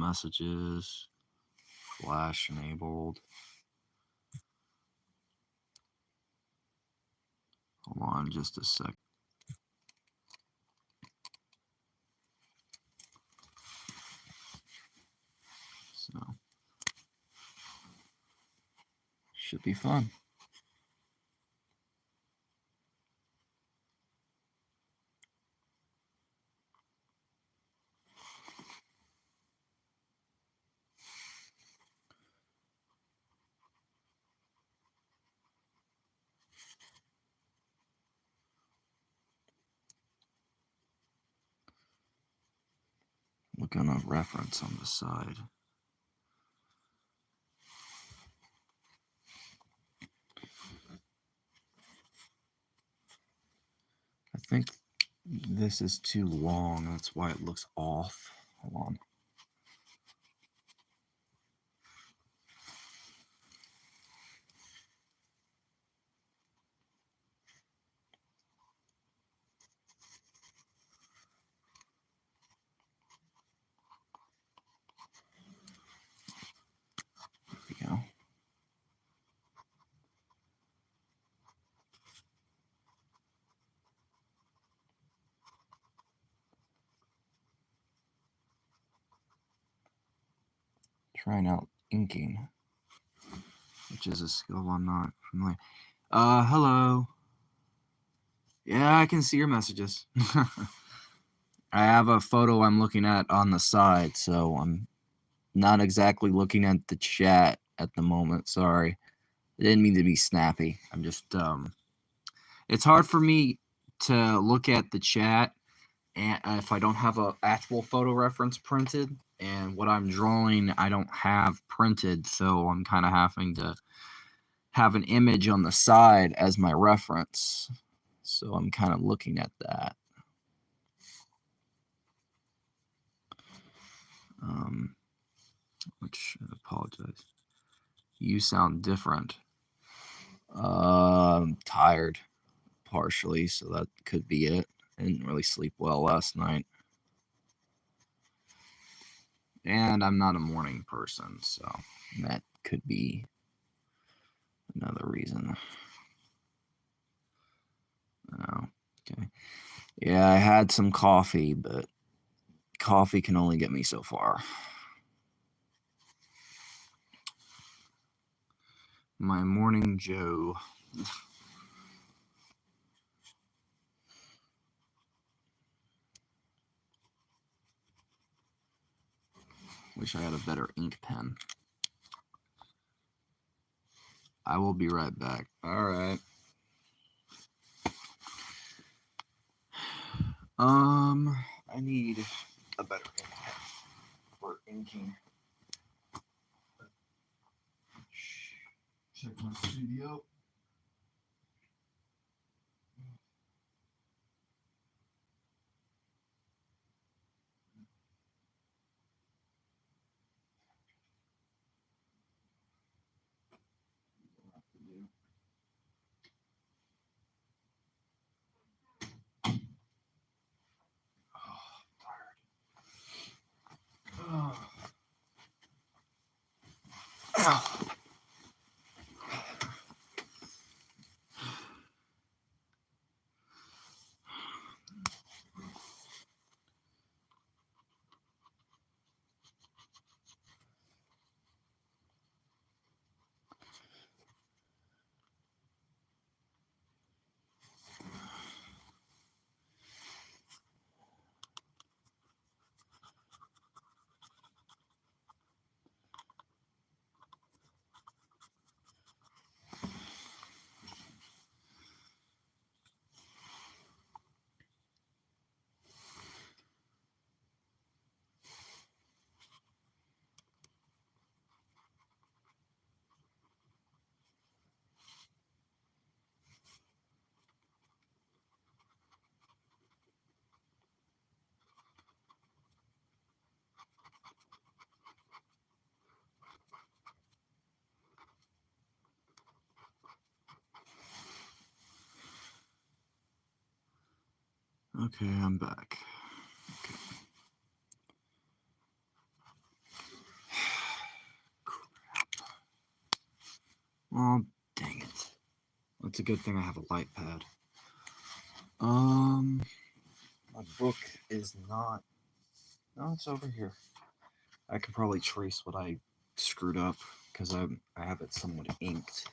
messages. Flash enabled. Hold on just a sec. So, should be fun. Look on a reference on the side. I think this is too long. That's why it looks off. Hold on. There we go. Trying out inking, which is a skill I'm not familiar. Hello. Yeah, I can see your messages. I have a photo I'm looking at on the side, so I'm not exactly looking at the chat at the moment. Sorry. I didn't mean to be snappy. I'm just, it's hard for me to look at the chat and if I don't have a actual photo reference printed, and what I'm drawing I don't have printed, so I'm kind of having to have an image on the side as my reference. So I'm kind of looking at that. Which I apologize. You sound different. Tired, partially, so that could be it. I didn't really sleep well last night. And I'm not a morning person, so that could be another reason. Oh, okay. Yeah, I had some coffee, but coffee can only get me so far. My morning Joe. Wish I had a better ink pen. I will be right back. All right. I need a better ink pen for inking. Check my studio. Okay, I'm back. Okay. Oh, dang it. It's a good thing I have a light pad. My book is not... No, it's over here. I can probably trace what I screwed up because I have it somewhat inked.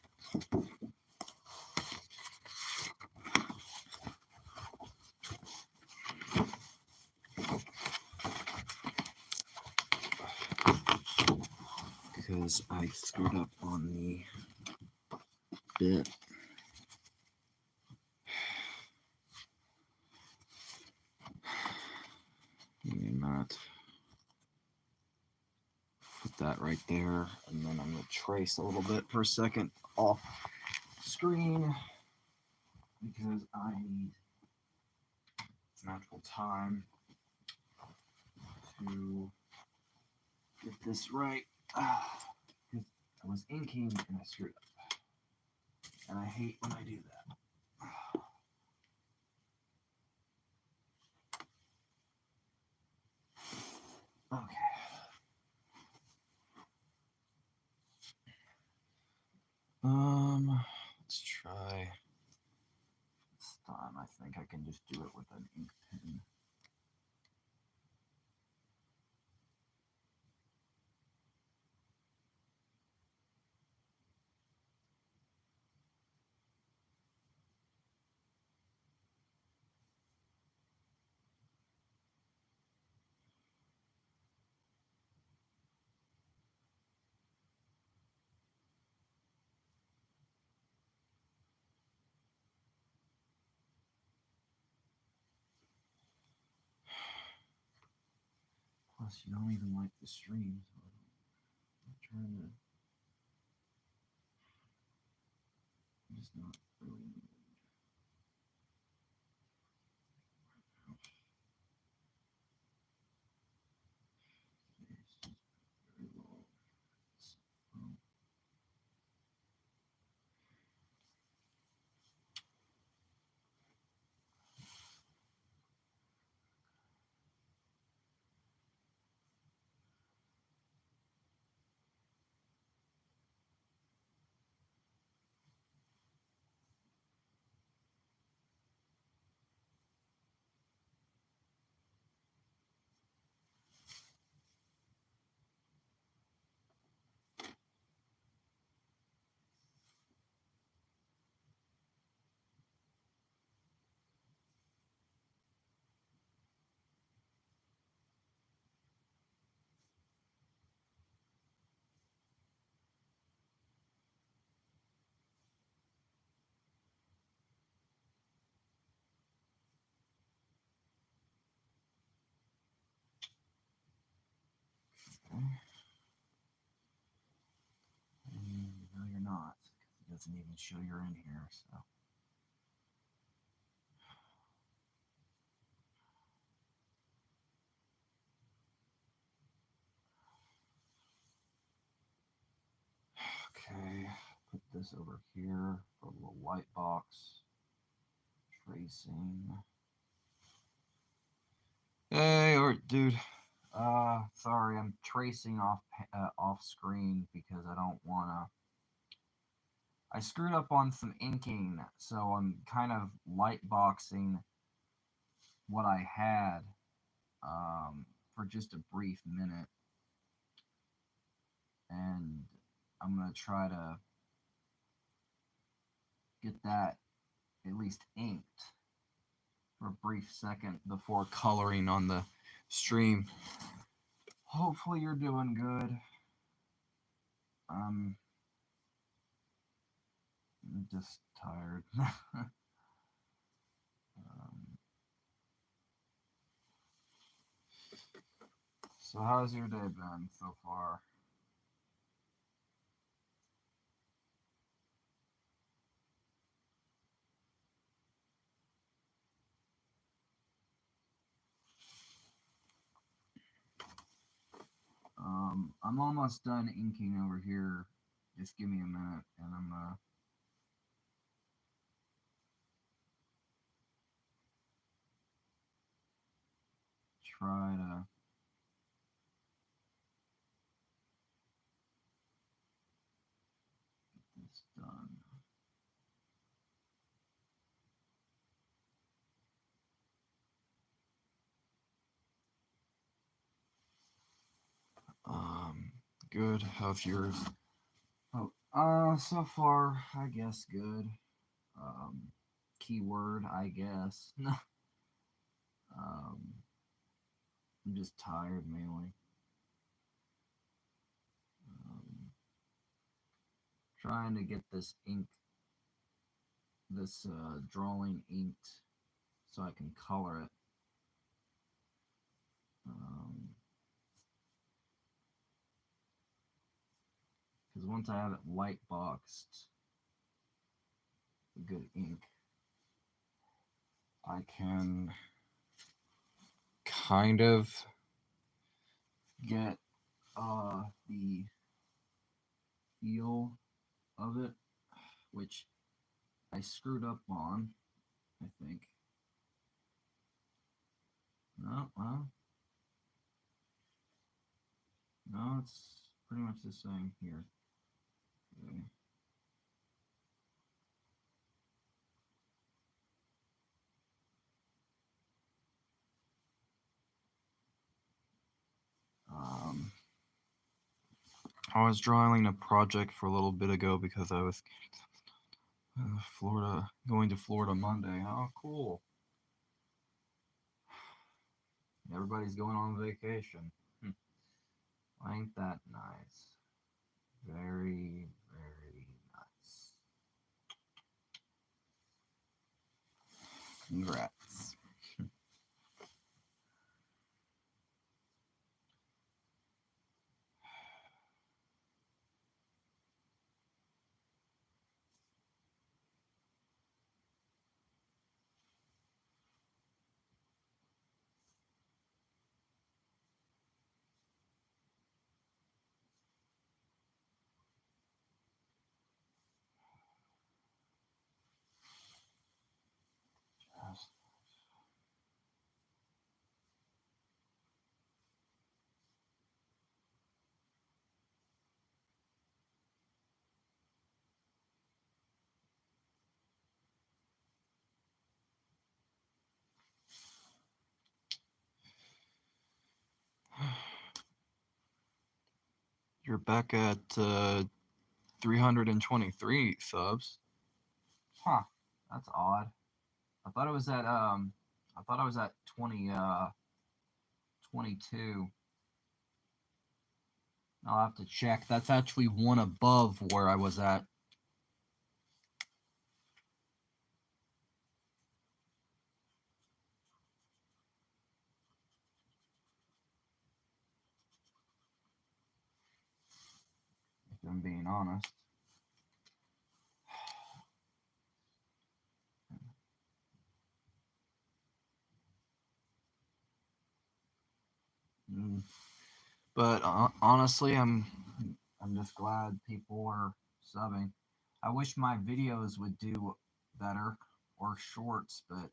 Because I screwed up on the bit. Give me a minute. Put that right there, and then I'm going to trace a little bit for a second off screen because I need some actual time to get this right. I was inking and I screwed up, and I hate when I do that. Okay. Let's try this time. I think I can just do it with an ink pen. Plus, you don't even like the stream, so I'm trying to. I'm just not really in the mood. It's just very long. Um, okay. No, you're not, because it doesn't even show you're in here, so. Okay, put this over here for a little white box. Tracing. Hey, alright, dude. Sorry, I'm tracing off screen because I don't wanna. I screwed up on some inking, so I'm kind of light boxing what I had for just a brief minute, and I'm gonna try to get that at least inked for a brief second before coloring on the stream. Hopefully you're doing good. I'm just tired. So how's your day been so far? I'm almost done inking over here. Just give me a minute, and I'm try to. Get this almost done. Good. How's yours? Oh, so far, I guess good. Keyword, I guess. I'm just tired mainly. Trying to get this ink, this drawing inked so I can color it. Because once I have it light boxed, good ink, I can kind of get the feel of it, which I screwed up on, I think. No, well, no, it's pretty much the same here. Okay. I was drawing a project for a little bit ago because I was going to Florida Monday. Oh, cool. Everybody's going on vacation. Ain't that nice? Very, very nice. Congrats. You're back at 323 subs. Huh. That's odd. I thought it was at 22. I'll have to check. That's actually one above where I was at. If I'm being honest. But honestly, I'm just glad people are subbing. I wish my videos would do better, or shorts, but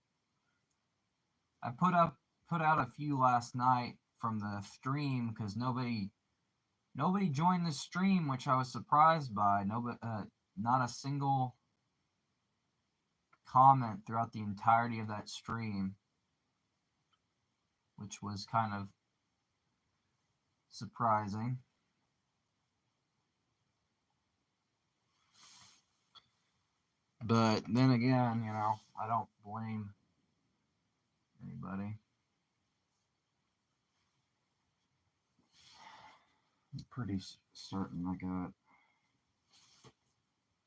I put out a few last night from the stream because nobody joined the stream, which I was surprised by. Not a single comment throughout the entirety of that stream, which was kind of surprising. But then again, I don't blame anybody. I'm pretty certain I got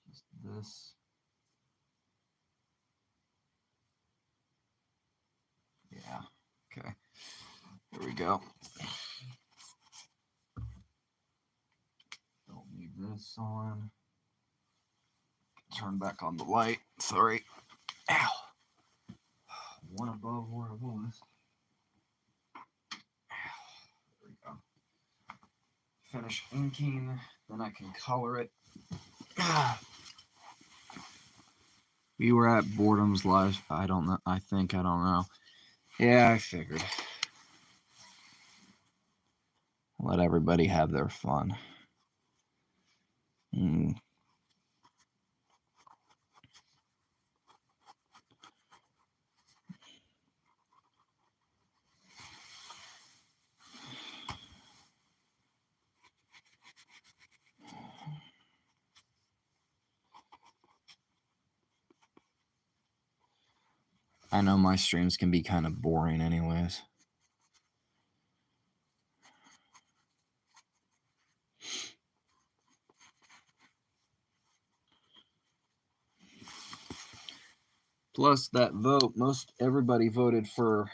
just this. Yeah, okay. Here we go. Don't need this on. Turn back on the light. Sorry. Ow. One above where it was. There we go. Finish inking, then I can color it. We were at Boredom's live. I don't know. I don't know. Yeah, I figured. Let everybody have their fun. I know my streams can be kind of boring anyways. Plus that vote, most everybody voted for.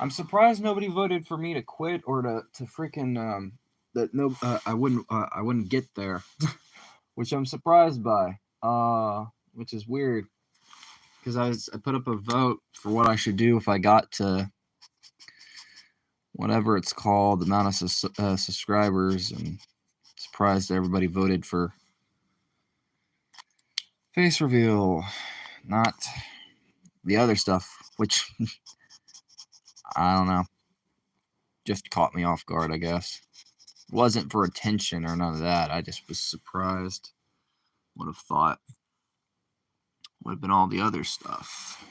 I'm surprised nobody voted for me to quit or to freaking that no I wouldn't get there, which I'm surprised by. Which is weird because I put up a vote for what I should do if I got to whatever it's called, the amount of subscribers, and surprised everybody voted for face reveal, not the other stuff, which I don't know, just caught me off guard, I guess. It wasn't for attention or none of that. I just was surprised. Would have thought would have been all the other stuff.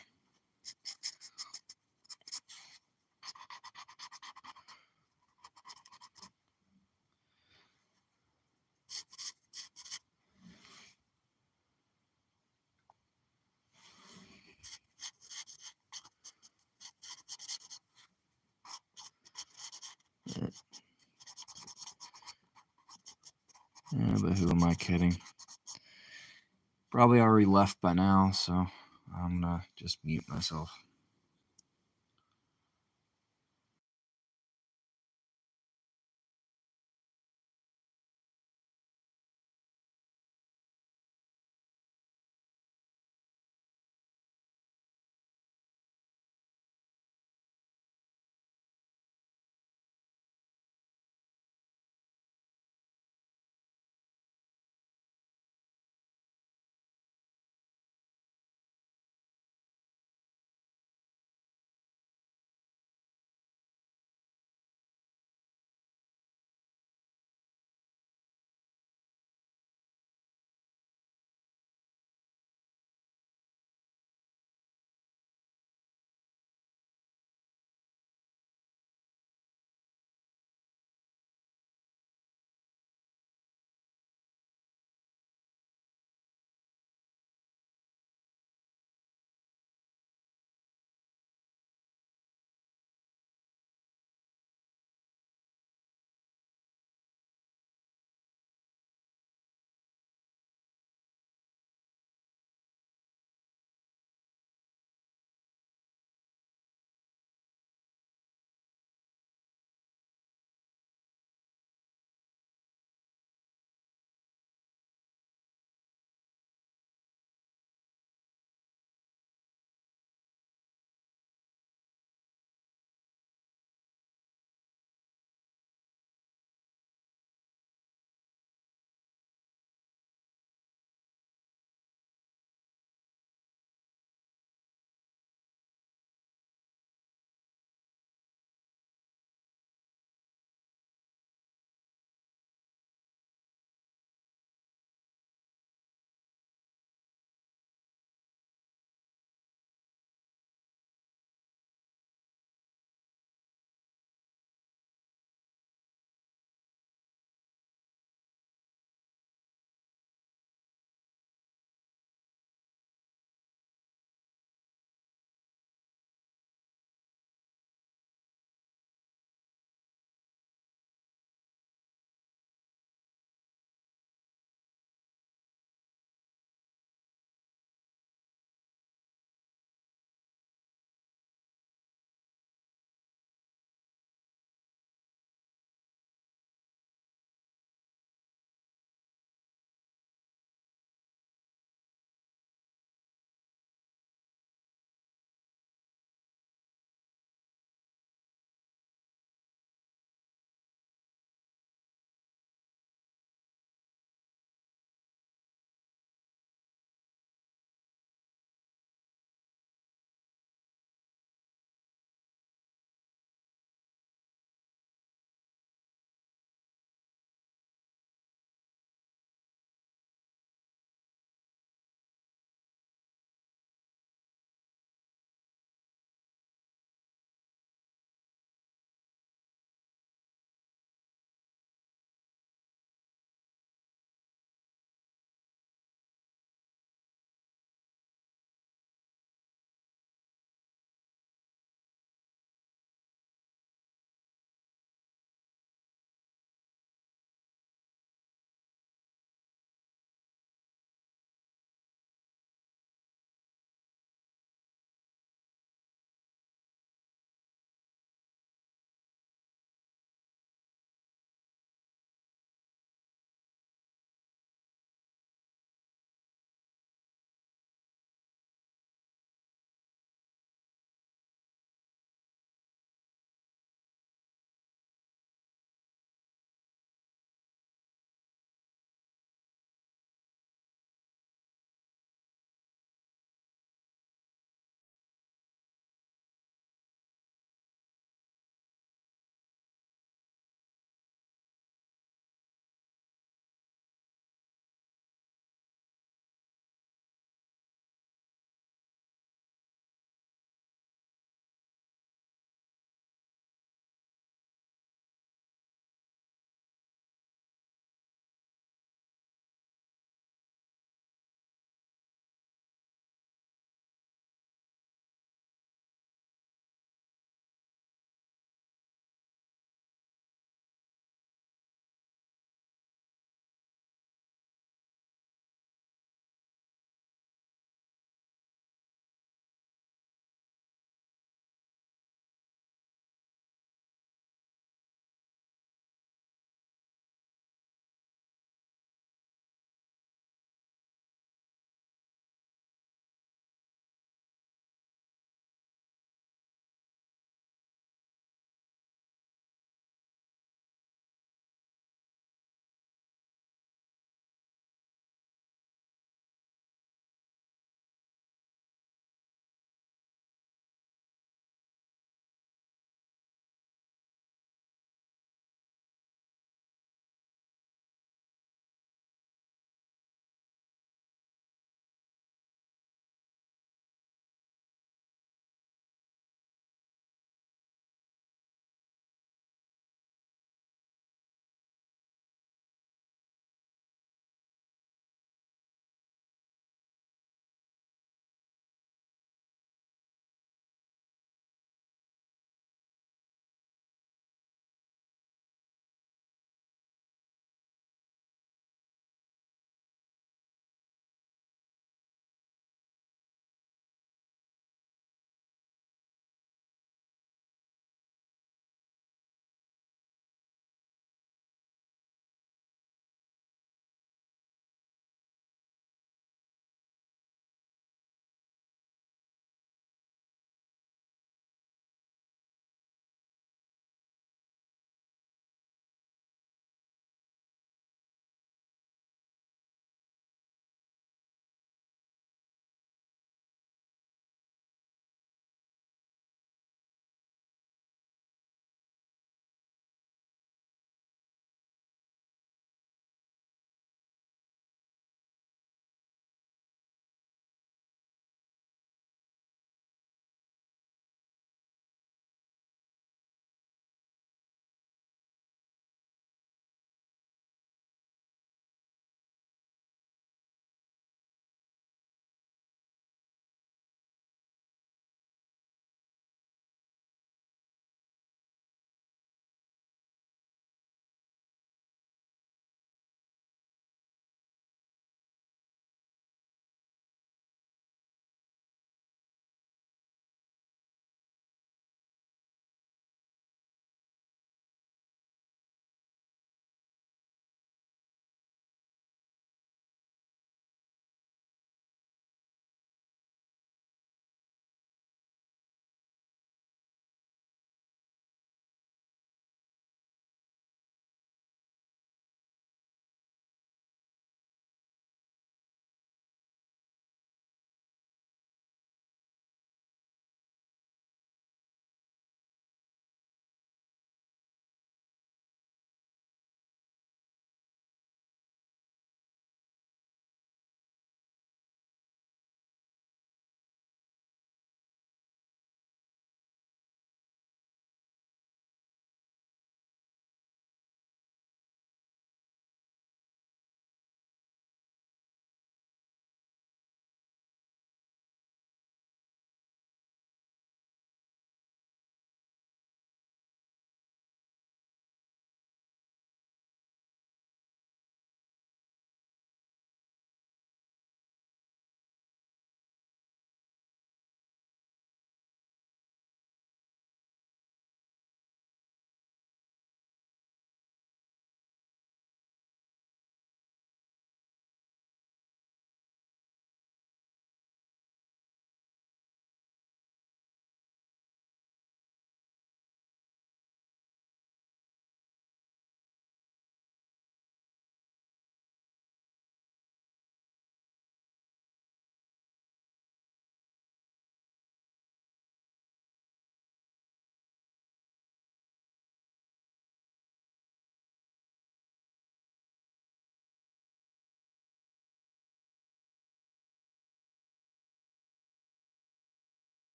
Yeah, but who am I kidding? Probably already left by now, so I'm gonna just mute myself.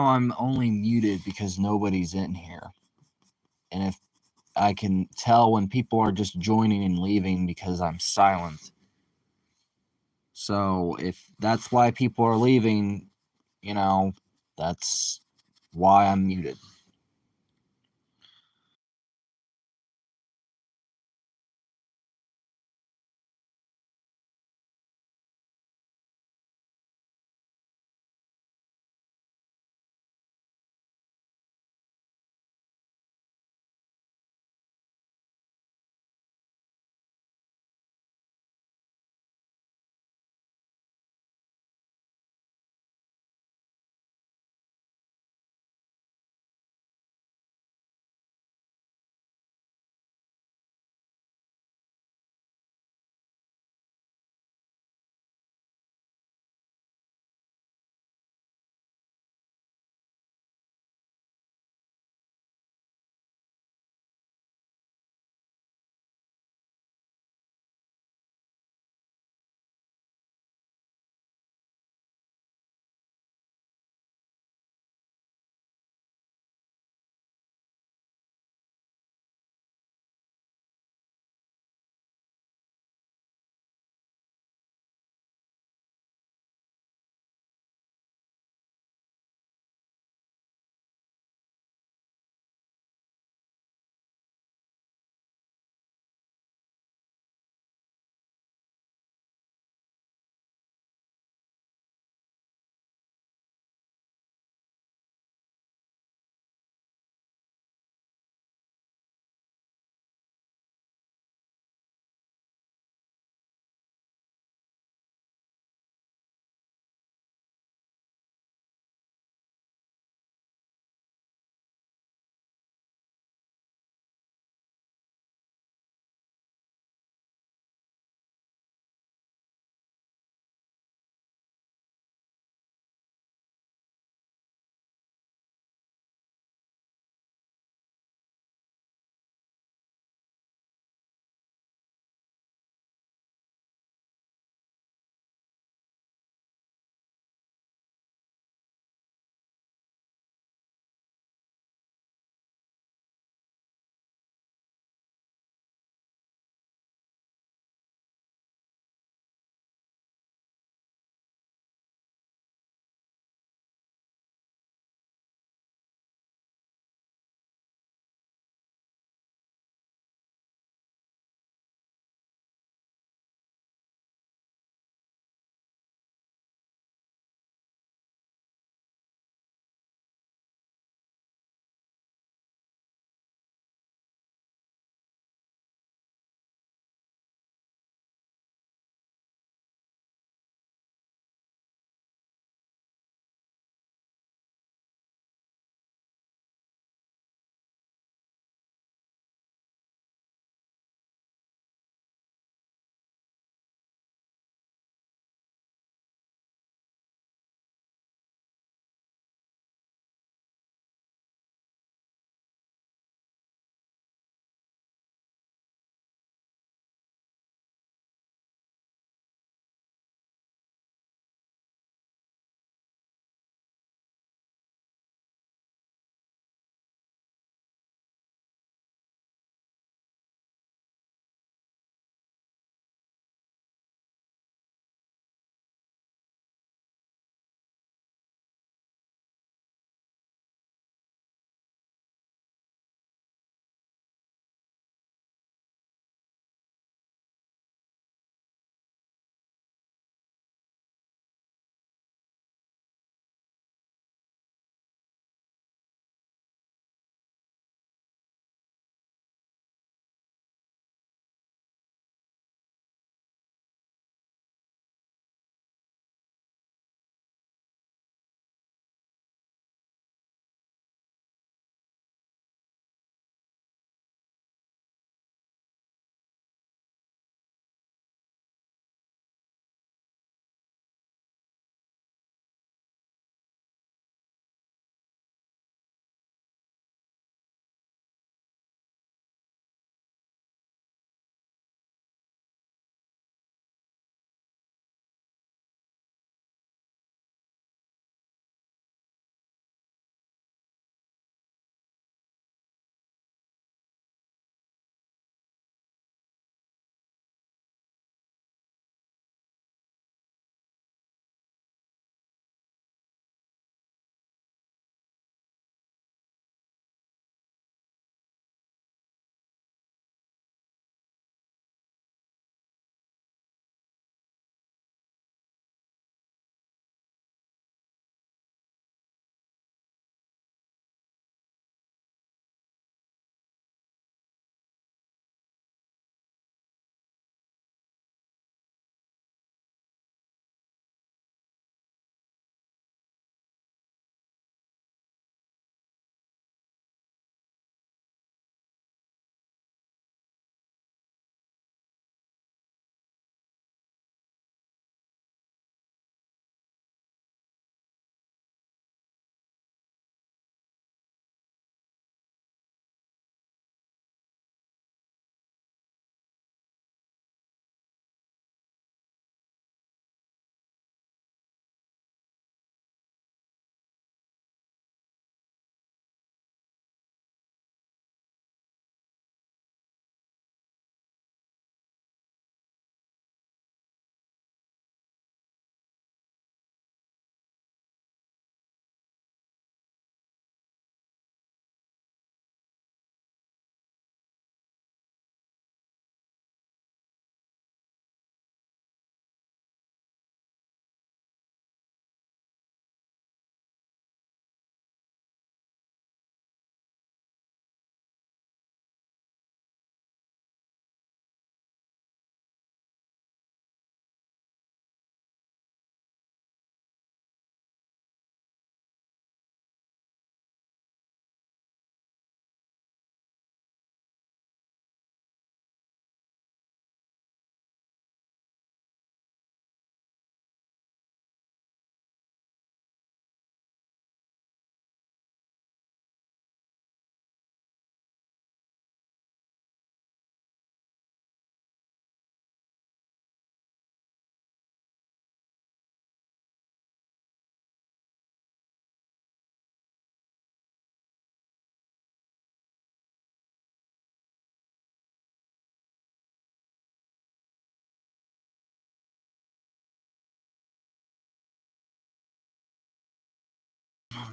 I'm only muted because nobody's in here. And if I can tell when people are just joining and leaving because I'm silent. So if that's why people are leaving, that's why I'm muted.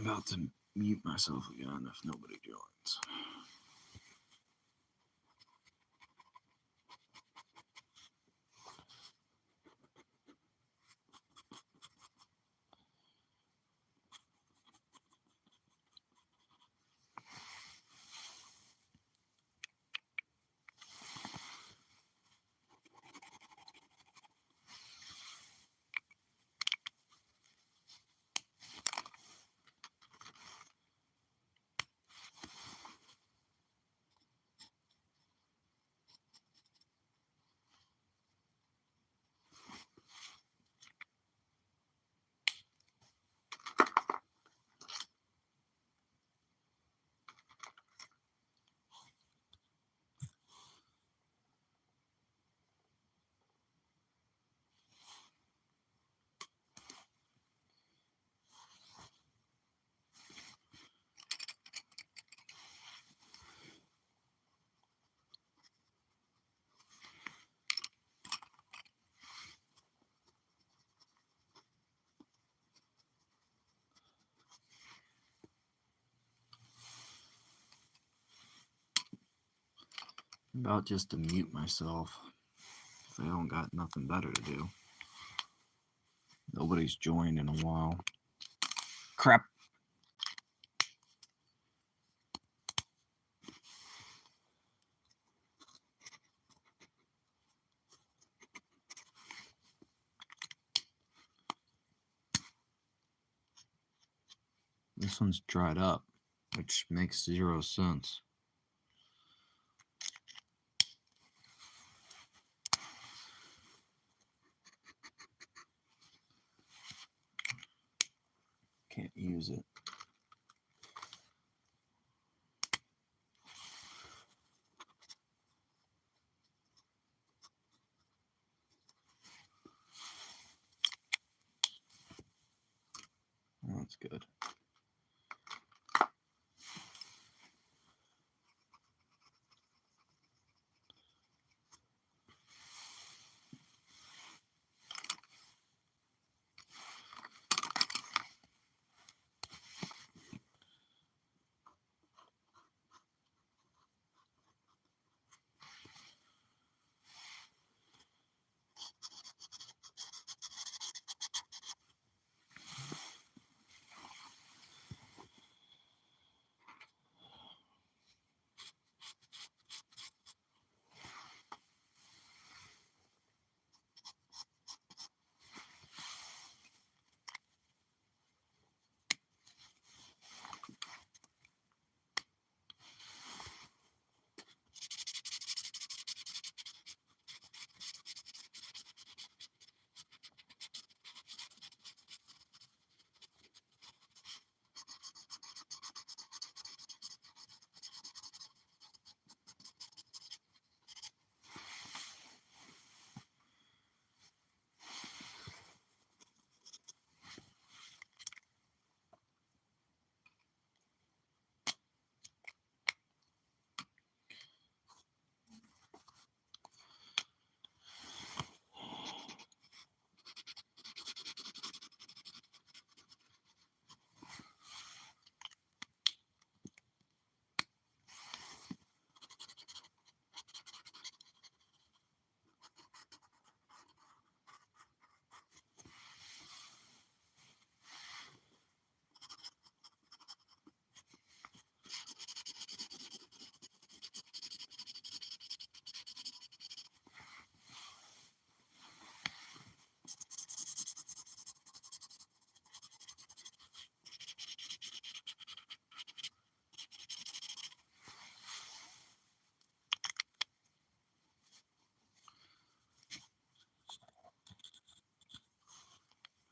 I'm about to mute myself again if nobody joins. I'm about just to mute myself if I don't got nothing better to do. Nobody's joined in a while. Crap. This one's dried up, which makes 0 sense. Can't use it. Oh, that's good.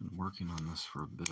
Been working on this for a bit.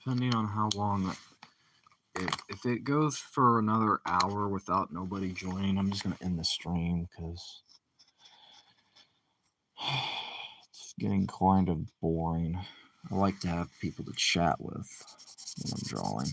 depending on how long. If it goes for another hour without nobody joining, I'm just gonna end the stream because it's getting kind of boring. I like to have people to chat with when I'm drawing.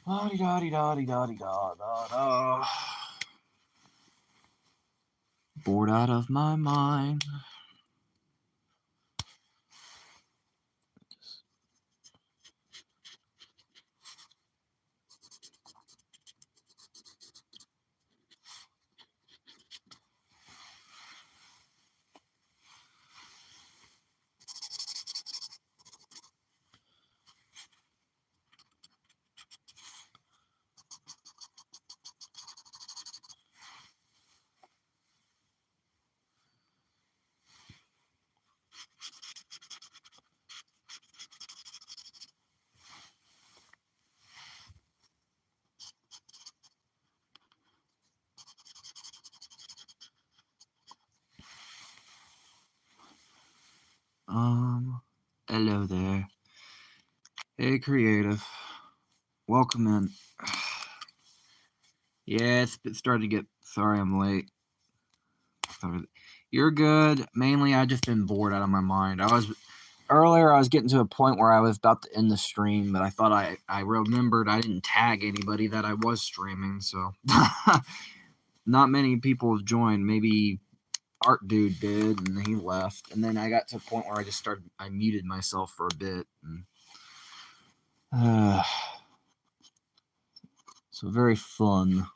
Da-di-da-di-da-di-da-di-da-da-da. Bored out of my mind. Hello there. Hey, creative. Welcome in. Yeah, it's starting to get. Sorry, I'm late. You're good. Mainly, I just been bored out of my mind. I was getting to a point where I was about to end the stream, but I thought I remembered I didn't tag anybody that I was streaming, so not many people have joined. Maybe Art Dude did, and he left. And then I got to a point where I muted myself for a bit. And, so very fun.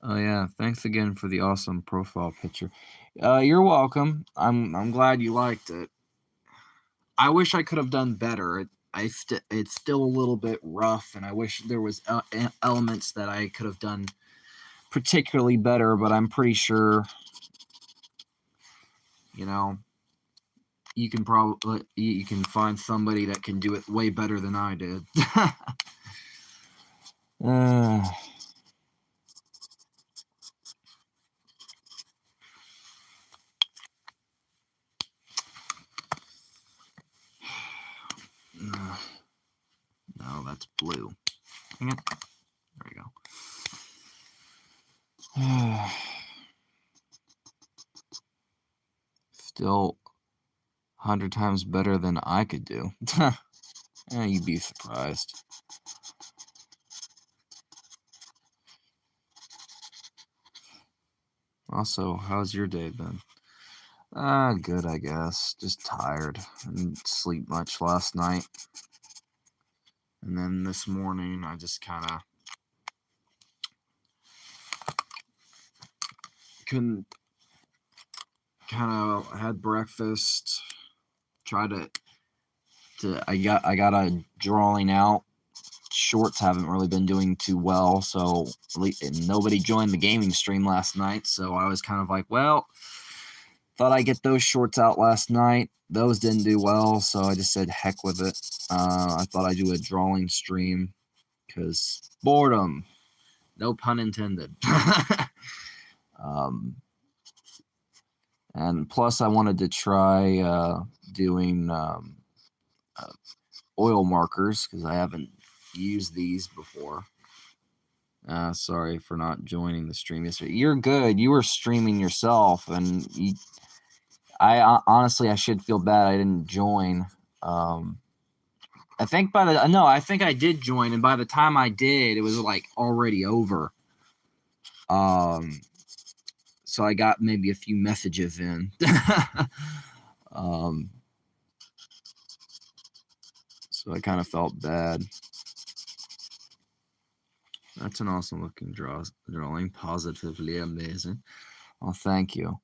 Oh yeah, thanks again for the awesome profile picture. You're welcome. I'm glad you liked it. I wish I could have done better. it's still a little bit rough, and I wish there was elements that I could have done particularly better, but I'm pretty sure, you know, you can find somebody that can do it way better than I did. No, that's blue. Dang it. There we go. Still 100 times better than I could do. You'd be surprised. Also, how's your day been? Good, I guess. Just tired. I didn't sleep much last night. And then this morning, I just kind of had breakfast. Tried I got a drawing out. Shorts haven't really been doing too well, so nobody joined the gaming stream last night, so I was kind of like, well, thought I'd get those shorts out last night. Those didn't do well, so I just said heck with it. I thought I'd do a drawing stream because boredom, no pun intended. And plus I wanted to try doing oil markers because I haven't used these before. Sorry for not joining the stream yesterday. You're good. You were streaming yourself, and I honestly, I should feel bad I didn't join. I think I think I did join, and by the time I did, it was like already over. So I got maybe a few messages in. So I kind of felt bad. That's an awesome looking drawing. Positively amazing. Oh, thank you.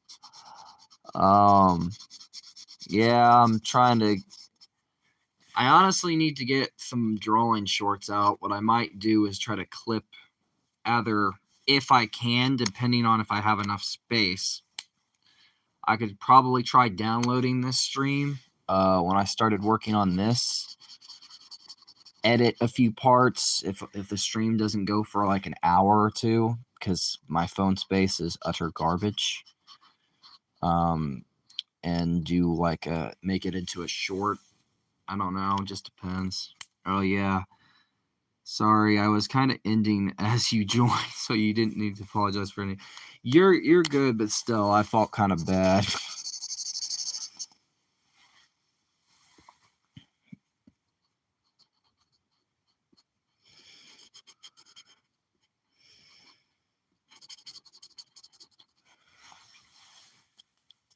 Yeah, I'm trying to. I honestly need to get some drawing shorts out. What I might do is try to clip either, if I can, depending on if I have enough space. I could probably try downloading this stream when I started working on this. Edit a few parts if the stream doesn't go for like an hour or two because my phone space is utter garbage. And do like make it into a short. I don't know, it just depends. Oh yeah. Sorry, I was kind of ending as you joined, so you didn't need to apologize for any. You're good, but still, I felt kind of bad.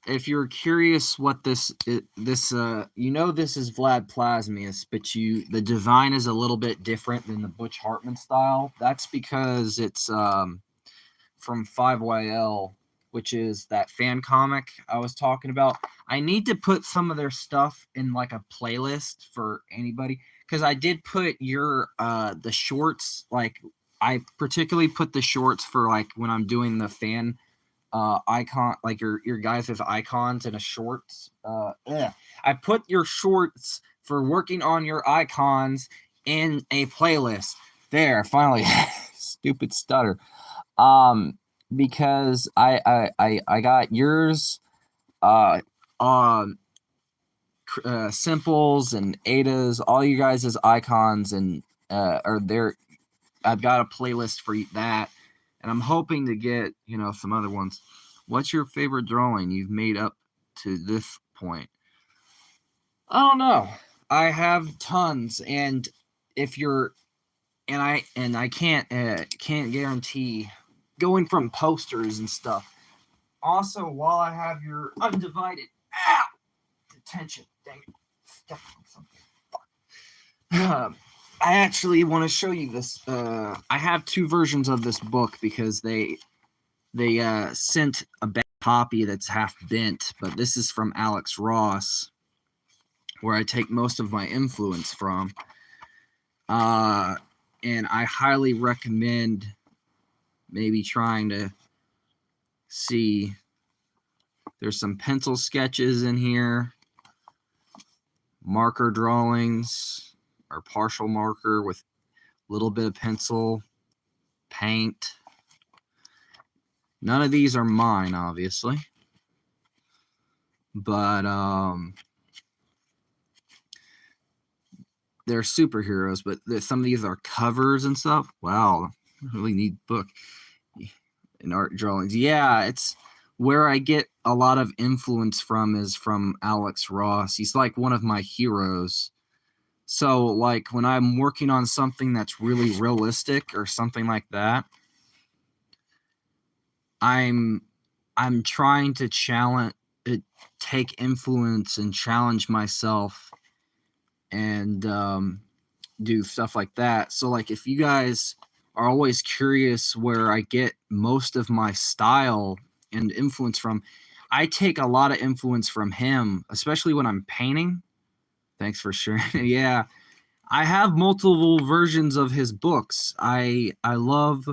If you're curious what this you know, this is Vlad Plasmius, but the design is a little bit different than the Butch Hartman style. That's because it's from 5YL, which is that fan comic I was talking about. I need to put some of their stuff in like a playlist for anybody, because I did put your the shorts, like I particularly put the shorts for like when I'm doing the fan icon, like your guys with icons and a shorts. I put your shorts for working on your icons in a playlist. There, finally. Stupid stutter. Because I got yours, Simples and Ada's, all you guys' icons, and are there. I've got a playlist for that, and I'm hoping to get, some other ones. What's your favorite drawing you've made up to this point? I don't know. I have tons, and if you're, and I can't guarantee going from posters and stuff. Also, while I have your undivided attention, dang it, step on something. I actually want to show you this. I have two versions of this book because they sent a bad copy that's half bent, but this is from Alex Ross, where I take most of my influence from. And I highly recommend maybe trying to see. There's some pencil sketches in here, marker drawings, or partial marker with a little bit of pencil, paint. None of these are mine, obviously. But they're superheroes, but some of these are covers and stuff. Wow, really neat book. And art drawings. Yeah, it's where I get a lot of influence from is from Alex Ross. He's like one of my heroes. So like when I'm working on something that's really realistic or something like that, I'm trying to take influence and challenge myself and do stuff like that. So like if you guys are always curious where I get most of my style and influence from, I take a lot of influence from him, especially when I'm painting. Thanks for sharing. Yeah, I have multiple versions of his books. I love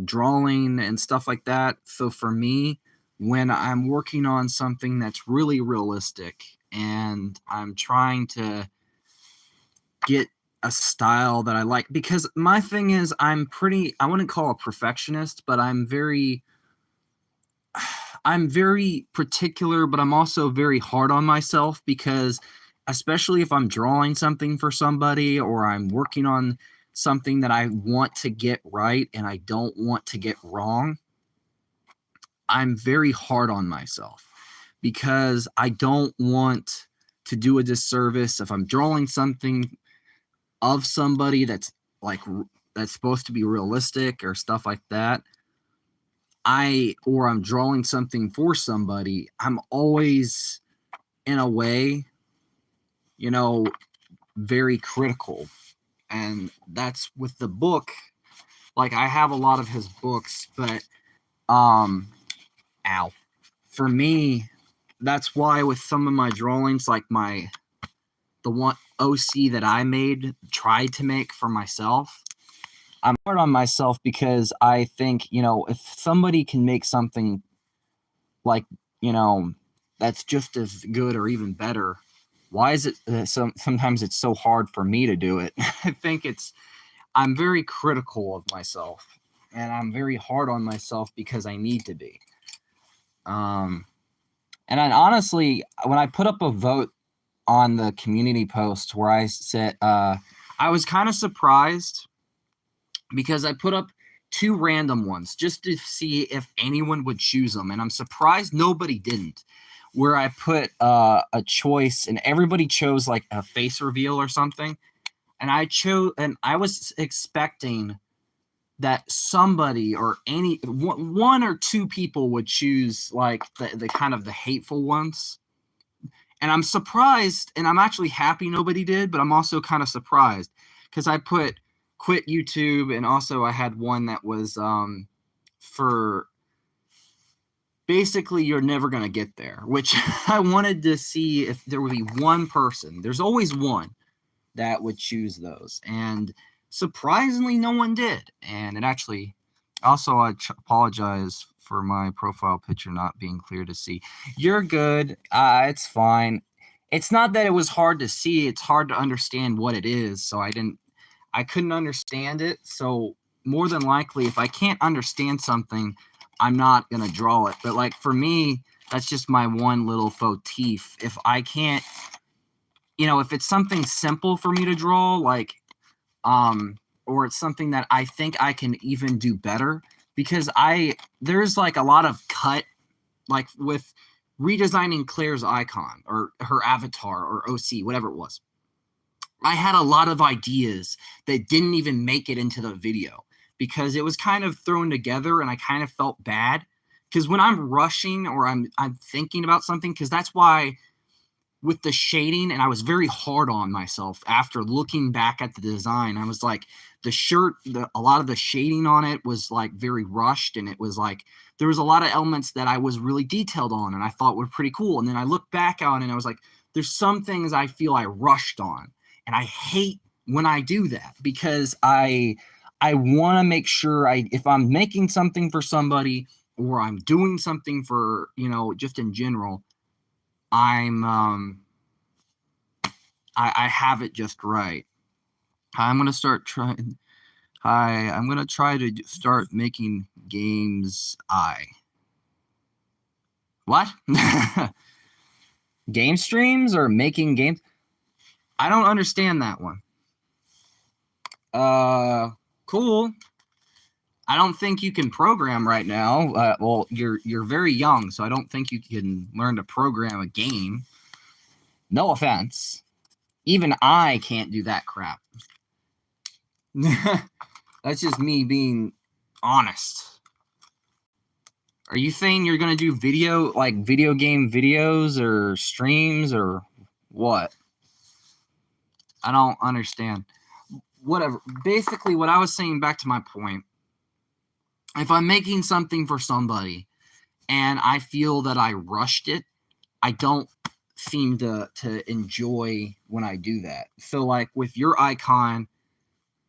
drawing and stuff like that. So for me, when I'm working on something that's really realistic and I'm trying to get a style that I like, because my thing is I wouldn't call a perfectionist, but I'm very particular, but I'm also very hard on myself, because especially if I'm drawing something for somebody or I'm working on something that I want to get right and I don't want to get wrong, I'm very hard on myself because I don't want to do a disservice if I'm drawing something of somebody that's supposed to be realistic or stuff like that. Or I'm drawing something for somebody, I'm always in a way, very critical. And that's with the book. Like I have a lot of his books, but for me, that's why with some of my drawings, like the one OC that I tried to make for myself, I'm hard on myself because I think, if somebody can make something like, that's just as good or even better, why is it sometimes it's so hard for me to do it? I think I'm very critical of myself, and I'm very hard on myself because I need to be. And honestly, when I put up a vote on the community post where I said, I was kind of surprised because I put up 2 random ones just to see if anyone would choose them. And I'm surprised nobody didn't, where I put a choice and everybody chose like a face reveal or something. And I was expecting that somebody or one or 2 people would choose like the kind of the hateful ones. And I'm surprised, and I'm actually happy nobody did, but I'm also kind of surprised because I put quit YouTube, and also I had one that was for basically you're never going to get there, which I wanted to see if there would be one person. There's always one that would choose those, and surprisingly no one did. And it actually also, I apologize for my profile picture not being clear to see. You're good. It's fine. It's not that it was hard to see, it's hard to understand what it is. So I couldn't understand it. So more than likely, if I can't understand something, I'm not going to draw it. But like for me, that's just my one little motif. If I can't, if it's something simple for me to draw, like, or it's something that I think I can even do better, because there's like a lot of cut, like with redesigning Claire's icon or her avatar or OC, whatever it was. I had a lot of ideas that didn't even make it into the video because it was kind of thrown together, and I kind of felt bad because when I'm rushing or I'm thinking about something, because that's why with the shading, and I was very hard on myself after looking back at the design. I was like, the shirt, a lot of the shading on it was like very rushed, and it was like there was a lot of elements that I was really detailed on and I thought were pretty cool. And then I looked back on it and I was like, there's some things I feel I rushed on, and I hate when I do that because I want to make sure if I'm making something for somebody or I'm doing something for, just in general, I have it just right. I'm going to start trying. Hi, I'm going to try to start making games. What? Game streams or making games? I don't understand that one. Cool. I don't think you can program right now. Well, you're very young, so I don't think you can learn to program a game. No offense. Even I can't do that crap. That's just me being honest. Are you saying you're going to do video game videos or streams or what? I don't understand. Whatever. Basically, what I was saying, back to my point, if I'm making something for somebody and I feel that I rushed it, I don't seem to enjoy when I do that. So like with your icon,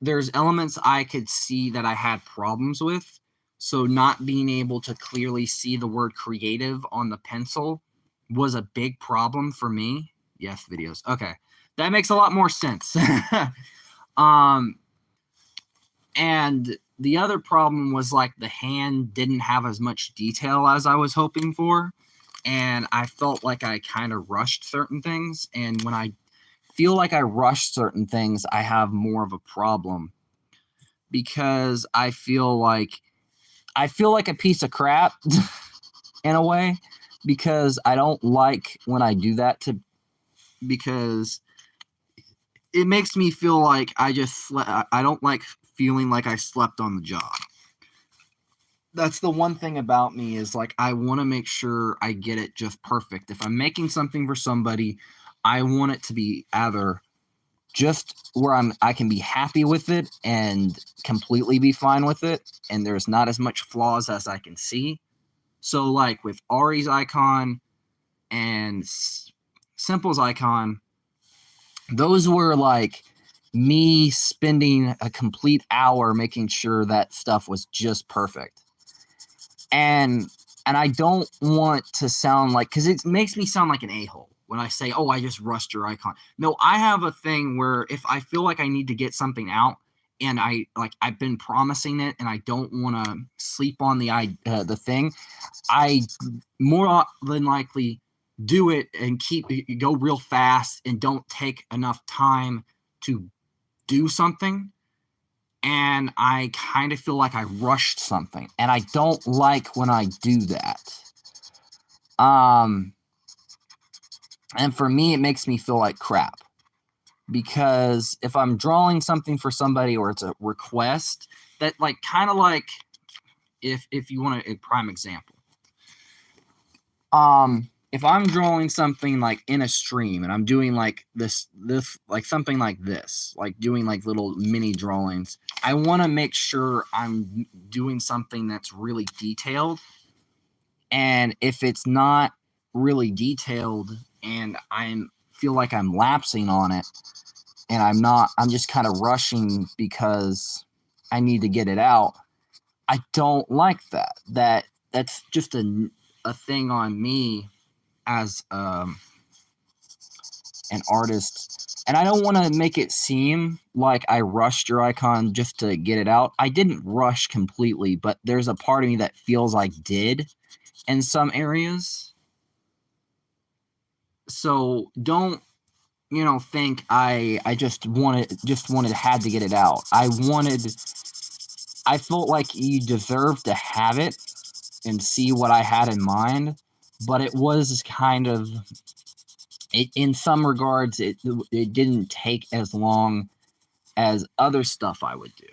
there's elements I could see that I had problems with. So not being able to clearly see the word creative on the pencil was a big problem for me. Yes, videos. Okay. That makes a lot more sense. And the other problem was like the hand didn't have as much detail as I was hoping for. And I felt like I kind of rushed certain things. And when I feel like I rushed certain things, I have more of a problem because I feel like a piece of crap in a way, because I don't like when I do that because it makes me feel like I don't like feeling like I slept on the job. That's the one thing about me is like I want to make sure I get it just perfect. If I'm making something for somebody, I want it to be either just where I can be happy with it and completely be fine with it, and there's not as much flaws as I can see. So like with Ari's icon and Simple's icon, those were like me spending a complete hour making sure that stuff was just perfect. And I don't want to sound like, because it makes me sound like an a-hole when I say, oh, I just rushed your icon. No, I have a thing where if I feel like I need to get something out and I've been promising it and I don't want to sleep on the thing, I more than likely do it and go real fast and don't take enough time to do something. And I kind of feel like I rushed something, and I don't like when I do that. And for me, it makes me feel like crap, because if I'm drawing something for somebody or it's a request, that like kind of like if you want a prime example, if I'm drawing something like in a stream and I'm doing like this like something like this, like doing like little mini drawings, I want to make sure I'm doing something that's really detailed. And if it's not really detailed and I feel like I'm lapsing on it and I'm just kind of rushing because I need to get it out, I don't like that. That's just a thing on me as an artist, and I don't want to make it seem like I rushed your icon just to get it out. I didn't rush completely, but there's a part of me that feels like did in some areas. So don't think I had to get it out. I felt like you deserved to have it and see what I had in mind, but it was kind of, in some regards, it didn't take as long as other stuff I would do.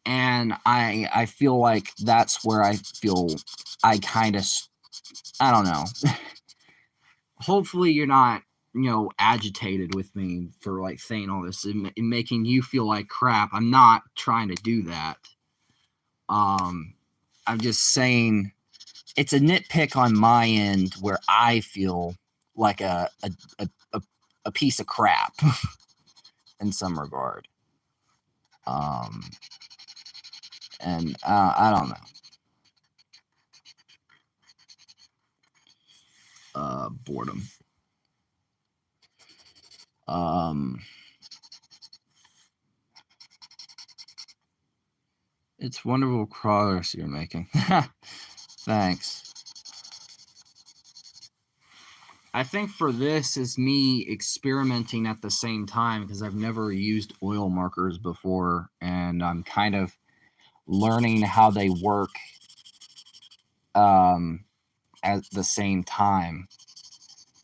And I feel like that's where I feel I kind of, I don't know. Hopefully you're not, agitated with me for like saying all this and making you feel like crap. I'm not trying to do that. I'm just saying it's a nitpick on my end where I feel like a piece of crap in some regard. And I don't know. Boredom. It's wonderful progress you're making. Thanks. I think for this is me experimenting at the same time because I've never used oil markers before, and I'm kind of learning how they work at the same time,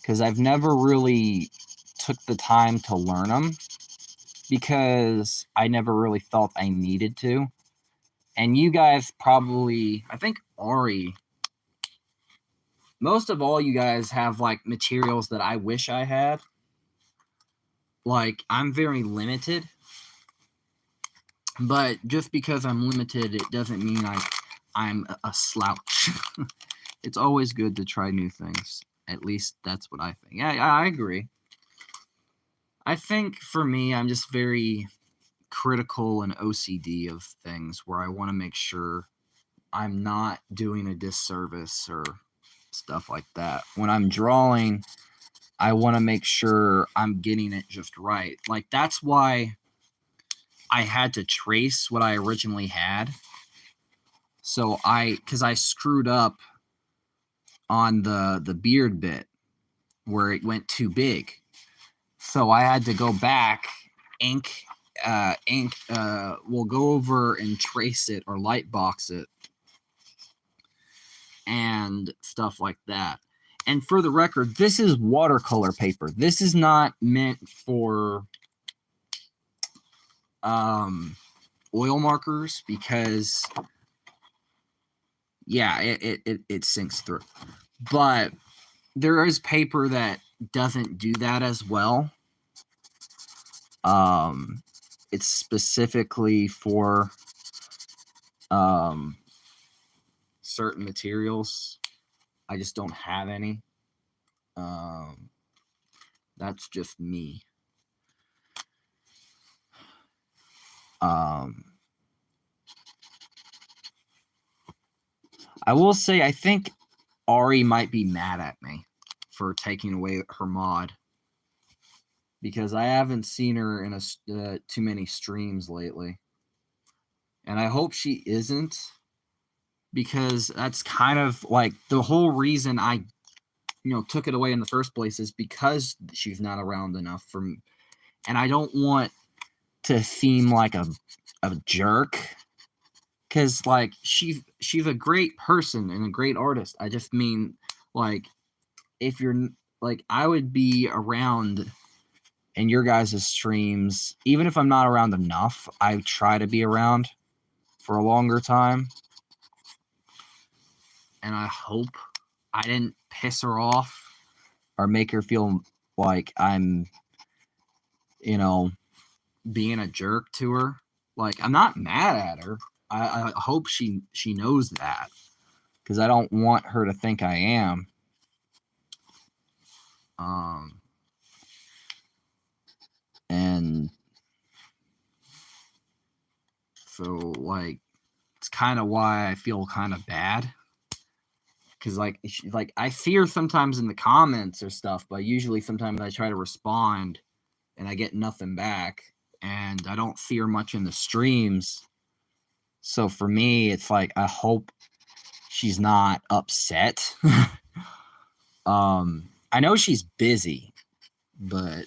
because I've never really took the time to learn them because I never really felt I needed to. And you guys probably, I think Ari, most of all you guys have like materials that I wish I had. Like, I'm very limited, but just because I'm limited, it doesn't mean I'm a slouch. It's always good to try new things. At least that's what I think. Yeah, I agree. I think for me, I'm just very critical and OCD of things where I want to make sure I'm not doing a disservice or stuff like that. When I'm drawing, I want to make sure I'm getting it just right. Like, that's why I had to trace what I originally had. So because I screwed up on the beard bit where it went too big. So I had to go back, we'll go over and trace it or light box it and stuff like that. And for the record, this is watercolor paper. This is not meant for oil markers because, yeah, it sinks through. But there is paper that doesn't do that as well. It's specifically for certain materials. I just don't have any. That's just me. I will say I think Ari might be mad at me for taking away her mod, because I haven't seen her in too many streams lately, and I hope she isn't, because that's kind of like the whole reason I took it away in the first place is because she's not around enough for me, and I don't want to seem like a jerk, because like she's a great person and a great artist. I just mean, like, if you're like, I would be around in your guys' streams, even if I'm not around enough, I try to be around for a longer time. And I hope I didn't piss her off or make her feel like I'm, being a jerk to her. Like, I'm not mad at her. I hope she knows that, because I don't want her to think I am. And so, like, it's kind of why I feel kind of bad, because like I see her sometimes in the comments or stuff, but usually sometimes I try to respond and I get nothing back, and I don't see her much in the streams. So for me, it's like, I hope she's not upset. I know she's busy, but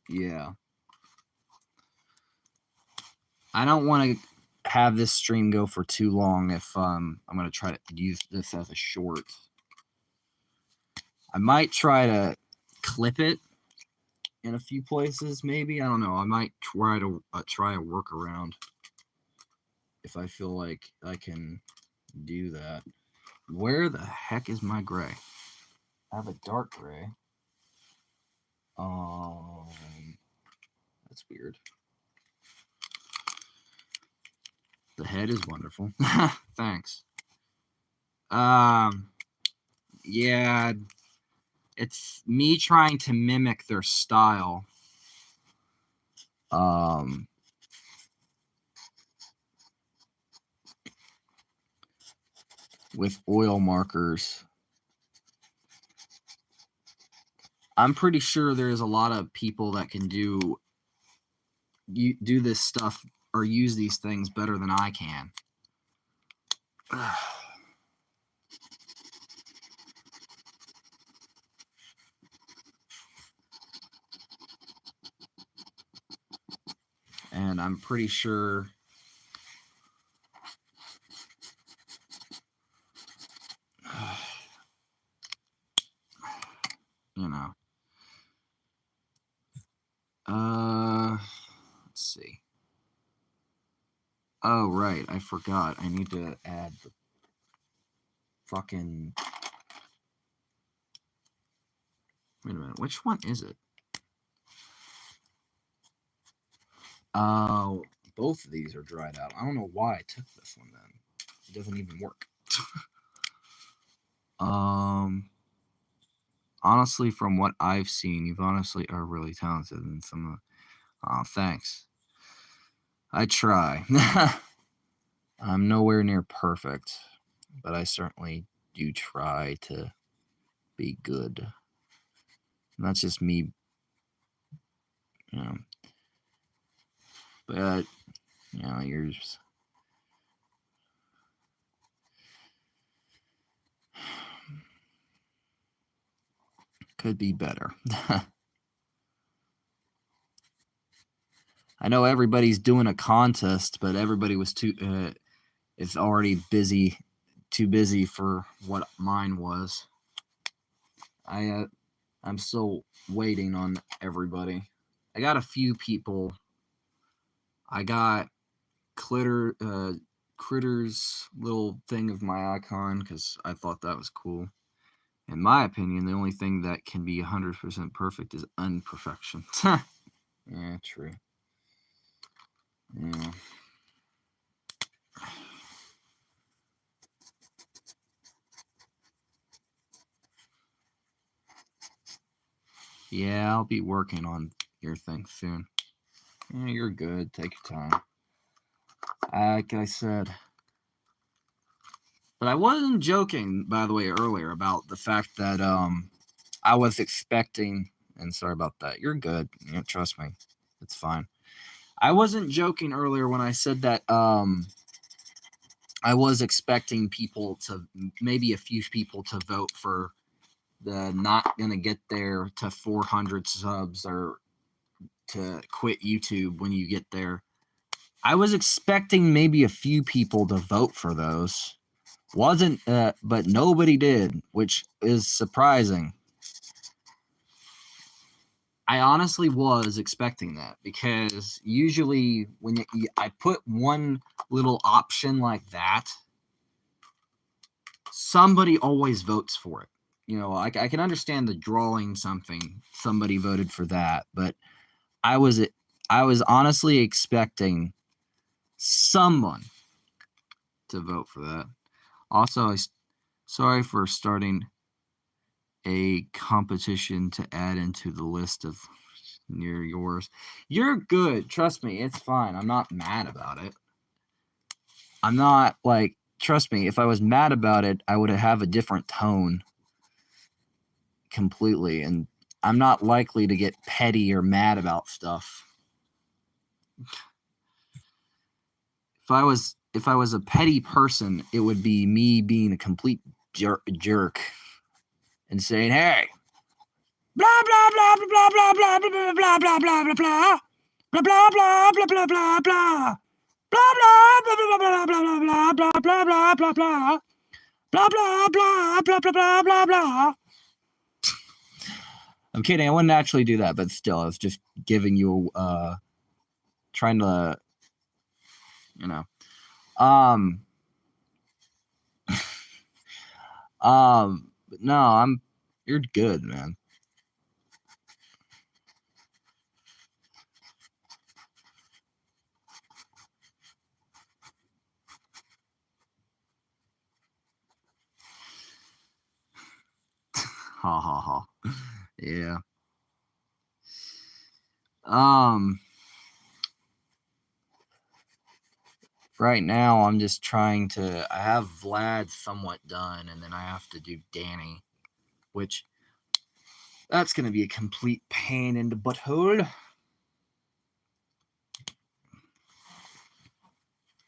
yeah. I don't want to have this stream go for too long if I'm going to try to use this as a short. I might try to clip it in a few places, maybe. I don't know. I might try a workaround if I feel like I can do that. Where the heck is my gray? I have a dark gray. That's weird. The head is wonderful. Thanks. Yeah, it's me trying to mimic their style. With oil markers. I'm pretty sure there's a lot of people that can do this stuff or use these things better than I can. And I'm pretty sure you know. Let's see. Oh, right. I forgot. I need to add the fucking... Wait a minute. Which one is it? Oh, both of these are dried out. I don't know why I took this one then. It doesn't even work. Honestly, from what I've seen, you honestly are really talented in some of... Oh, thanks. I try. I'm nowhere near perfect, but I certainly do try to be good. And that's just me, you know. But, you know, yours... could be better. I know everybody's doing a contest, but everybody was it's already busy, too busy for what mine was. I'm still waiting on everybody. I got a few people. I got Critter's little thing of my icon because I thought that was cool. In my opinion, the only thing that can be 100% perfect is unperfection. Yeah, true. Yeah. Yeah, I'll be working on your thing soon. Yeah, you're good. Take your time. Like I said. But I wasn't joking, by the way, earlier about the fact that I was expecting, and sorry about that. You're good. You know, trust me. It's fine. I wasn't joking earlier when I said that I was expecting people to, maybe a few people to vote for the not going to get there to 400 subs or to quit YouTube when you get there. I was expecting maybe a few people to vote for those. But nobody did, which is surprising. I honestly was expecting that because usually when I put one little option like that, somebody always votes for it. You know, I can understand the drawing something. Somebody voted for that, but I was honestly expecting someone to vote for that. Also, sorry for starting a competition to add into the list of near yours. You're good. Trust me, it's fine. I'm not mad about it. I'm not like, trust me, if I was mad about it, I would have a different tone completely. And I'm not likely to get petty or mad about stuff. If I was a petty person, it would be me being a complete jerk and saying, "Hey, blah blah blah blah blah blah blah blah blah blah blah blah blah blah blah blah blah blah blah." Blah blah blah blah blah blah blah blah blah blah blah blah blah blah blah blah blah blah blah. I'm kidding. I wouldn't actually do that, but still, I was just giving you, trying to, you know, but no, you're good, man. Ha ha ha. Yeah. Right now I'm just trying to. I have Vlad somewhat done, and then I have to do Danny, which that's gonna be a complete pain in the butthole.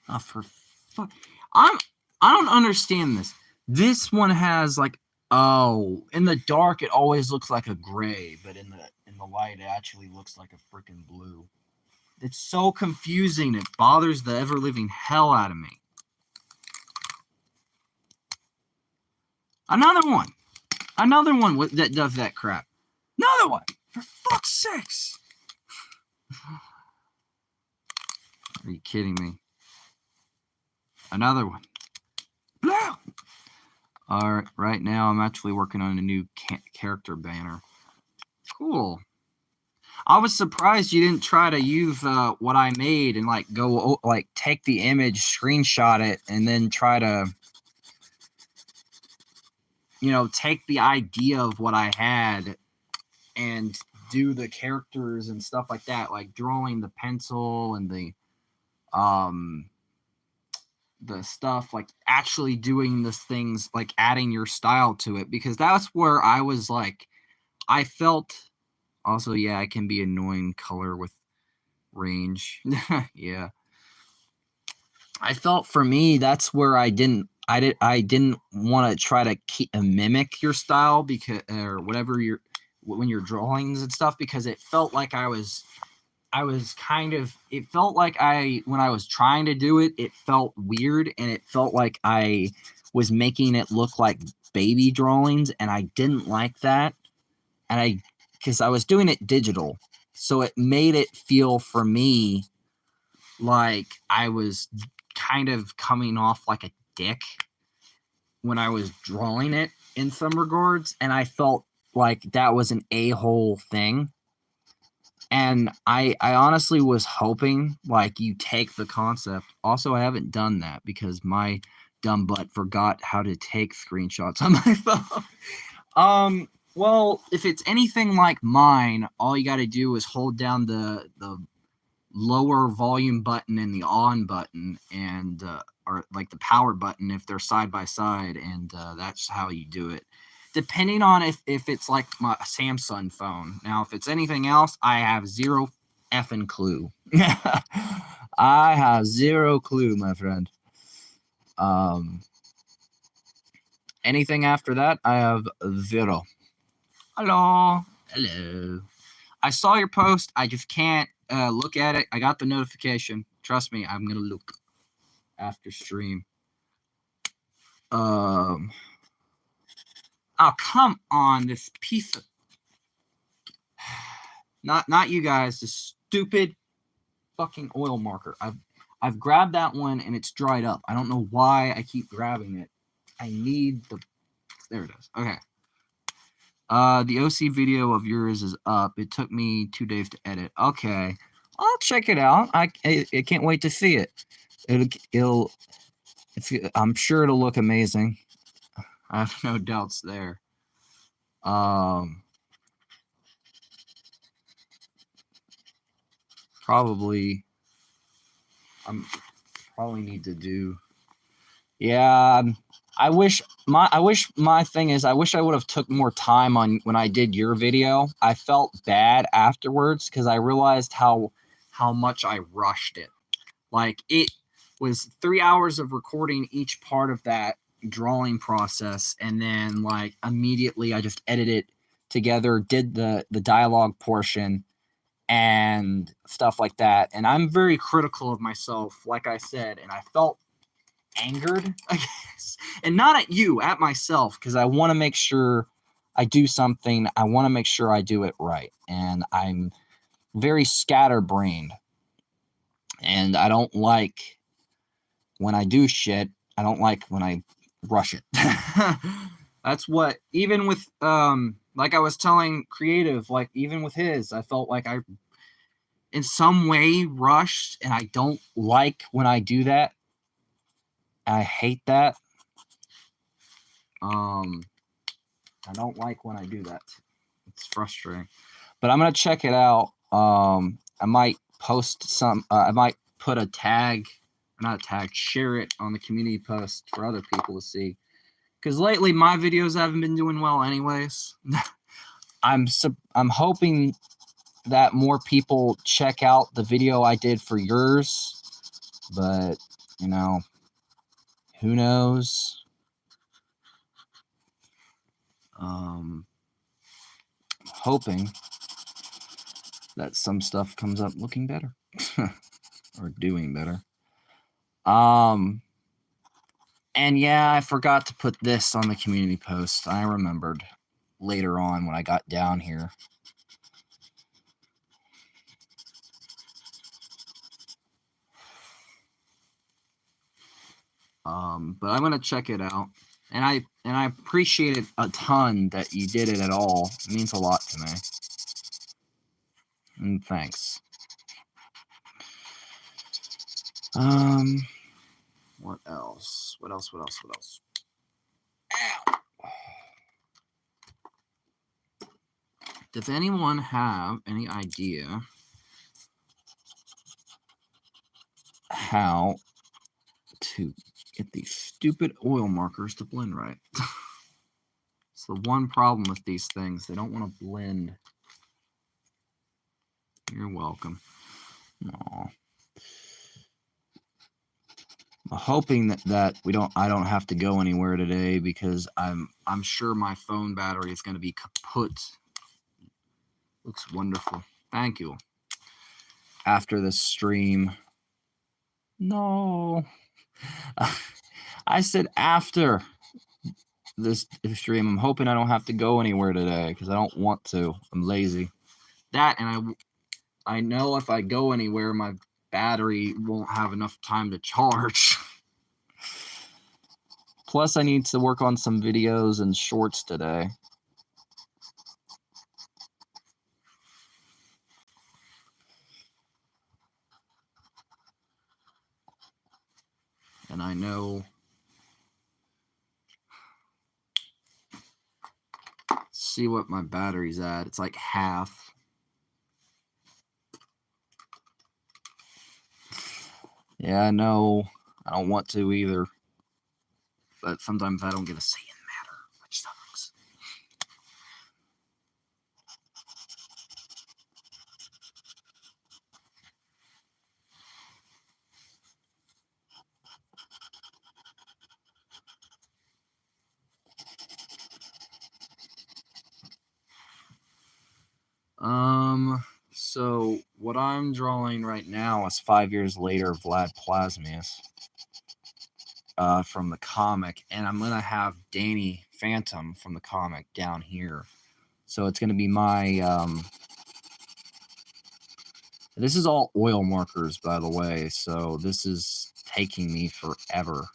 Oh, for fuck! I don't understand this. This one has like, oh, in the dark it always looks like a gray, but in the light it actually looks like a freaking blue. It's so confusing. It bothers the ever living hell out of me. Another one that does that crap. Another one, for fuck's sakes! Are you kidding me? Another one. Blue. All right, right now I'm actually working on a new character banner. Cool. I was surprised you didn't try to use what I made and like go like take the image, screenshot it, and then try to, you know, take the idea of what I had and do the characters and stuff like that, like drawing the pencil and the stuff, like actually doing the things, like adding your style to it, because that's where I was like, I felt. Also, yeah, it can be annoying color with range. Yeah. I felt for me that's where I didn't want to try to mimic your style, because or whatever you're when you're drawings and stuff, because it felt like I was kind of, it felt like when I was trying to do it, it felt weird, and it felt like I was making it look like baby drawings, and I didn't like that. And because I was doing it digital, so it made it feel for me like I was kind of coming off like a dick when I was drawing it in some regards, and I felt like that was an a-hole thing. And I honestly was hoping like you take the concept. Also, I haven't done that because my dumb butt forgot how to take screenshots on my phone. Well, if it's anything like mine, all you got to do is hold down the lower volume button and the on button, and or like the power button if they're side by side, and that's how you do it. Depending on if it's like my Samsung phone. Now, if it's anything else, I have zero effing clue. I have zero clue, my friend. Anything after that, I have zero. Hello. I saw your post. I just can't look at it. I got the notification. Trust me, I'm gonna look after stream. Oh, come on, this piece of not you guys, this stupid fucking oil marker. I've grabbed that one and it's dried up. I don't know why I keep grabbing it. I need the. There it is. Okay. The OC video of yours is up. It took me 2 days to edit. Okay, I'll check it out. I can't wait to see it. I'm sure it'll look amazing. I have no doubts there. Probably need to do. Yeah, I wish my thing is, I wish I would have took more time on when I did your video. I felt bad afterwards because I realized how much I rushed it. Like, it was 3 hours of recording each part of that drawing process, and then like immediately I just edited it together, did the dialogue portion and stuff like that. And I'm very critical of myself, like I said, and I felt angered, I guess, and not at you, at myself, because I want to make sure I do something. I want to make sure I do it right, and I'm very scatterbrained, and I don't like when I do shit. I don't like when I rush it. That's what, even with like I was telling Creative, like even with his, I felt like I in some way rushed, and I don't like when I do that. I hate that. I don't like when I do that. It's frustrating. But I'm going to check it out. I might post some, I might put a tag, not a tag, share it on the community post for other people to see. Because lately my videos haven't been doing well anyways. I'm hoping that more people check out the video I did for yours. But, you know, who knows? Hoping that some stuff comes up looking better or doing better. And yeah, I forgot to put this on the community post. I remembered later on when I got down here. But I'm gonna check it out, and I appreciate it a ton that you did it at all. It means a lot to me. And thanks. What else? What else? Ow! Does anyone have any idea how to get these stupid oil markers to blend right? It's the one problem with these things. They don't want to blend. You're welcome. Aww. I'm hoping that I don't have to go anywhere today because I'm sure my phone battery is going to be kaput. Looks wonderful. Thank you. After this stream. No. I said after this stream. I'm hoping I don't have to go anywhere today because I don't want to. I'm lazy. That, and I know if I go anywhere, my battery won't have enough time to charge. Plus, I need to work on some videos and shorts today. And I know see what my battery's at. It's like half. Yeah, I know. I don't want to either. But sometimes I don't get a say in the matter, which sucks. So what I'm drawing right now is 5 years later, Vlad Plasmius, from the comic, and I'm gonna have Danny Phantom from the comic down here. So it's gonna be my this is all oil markers, by the way. So this is taking me forever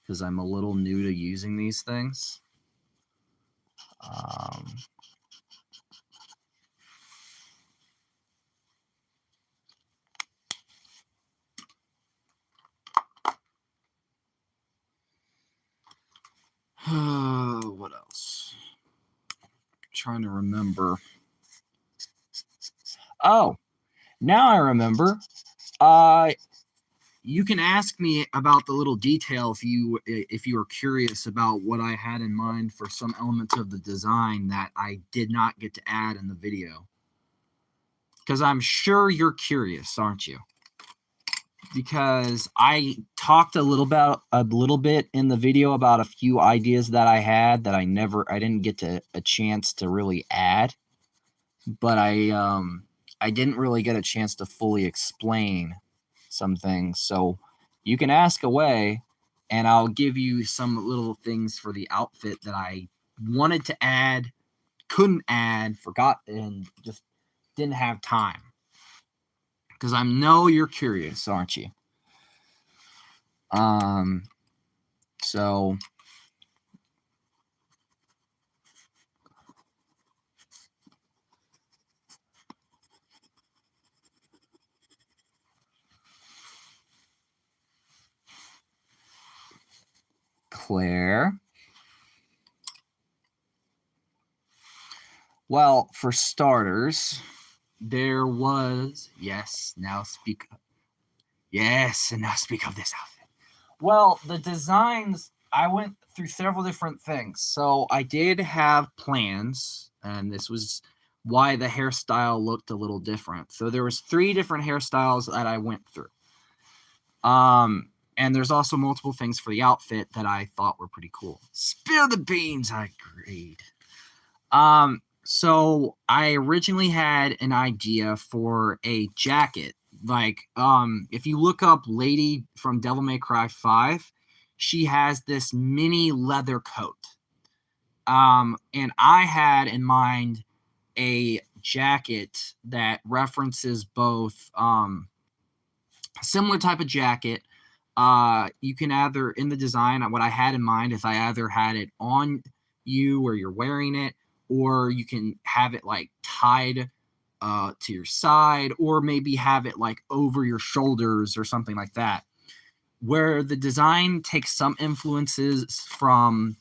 because I'm a little new to using these things. What else? I'm trying to remember. Oh, now I remember. You can ask me about the little detail if you are curious about what I had in mind for some elements of the design that I did not get to add in the video. Because I'm sure you're curious, aren't you? Because I talked a little bit in the video about a few ideas that I had that I didn't get a chance to really add, but I didn't really get a chance to fully explain some things. So you can ask away, and I'll give you some little things for the outfit that I wanted to add, couldn't add, forgot, and just didn't have time. Because I know you're curious, aren't you? So Claire, Well, for starters, there was and now speak of this outfit. Well, the designs, I went through several different things. So I did have plans, and this was why the hairstyle looked a little different. So there was 3 different hairstyles that I went through. And there's also multiple things for the outfit that I thought were pretty cool. Spill the beans, I agreed. So I originally had an idea for a jacket. Like, if you look up Lady from Devil May Cry 5, she has this mini leather coat. And I had in mind a jacket that references both, similar type of jacket. You can either, in the design, what I had in mind is I either had it on you or you're wearing it, or you can have it like tied to your side, or maybe have it like over your shoulders or something like that, where the design takes some influences from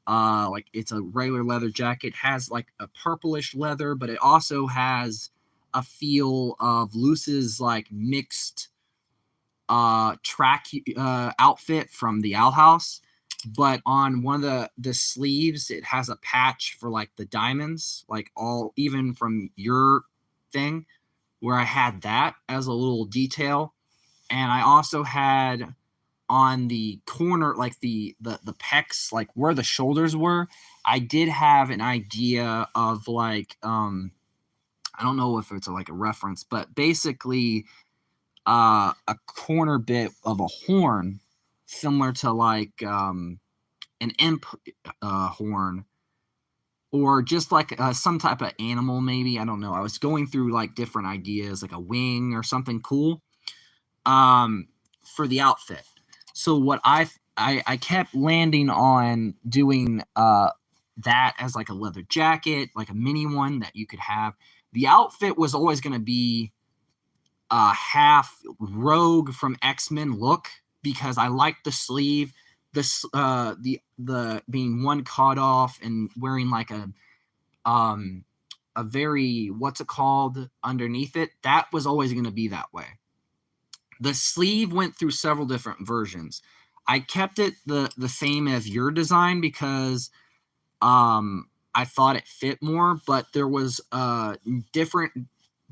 like it's a regular leather jacket, has like a purplish leather, but it also has a feel of Luce's like mixed track outfit from the Owl House. But on one of the sleeves, it has a patch for like the diamonds, like all even from your thing, where I had that as a little detail. And I also had on the corner, like the pecs, like where the shoulders were, I did have an idea of like I don't know if it's like a reference, but basically a corner bit of a horn, similar to like an imp horn, or just like some type of animal, maybe. I don't know. I was going through like different ideas, like a wing or something cool for the outfit. So what I kept landing on doing that as like a leather jacket, like a mini one that you could have. The outfit was always going to be half Rogue from X-Men look, because I like the sleeve, the being one cut off and wearing like a very, what's it called, underneath it. That was always going to be that way. The sleeve went through several different versions. I kept it the same as your design because I thought it fit more, but there was different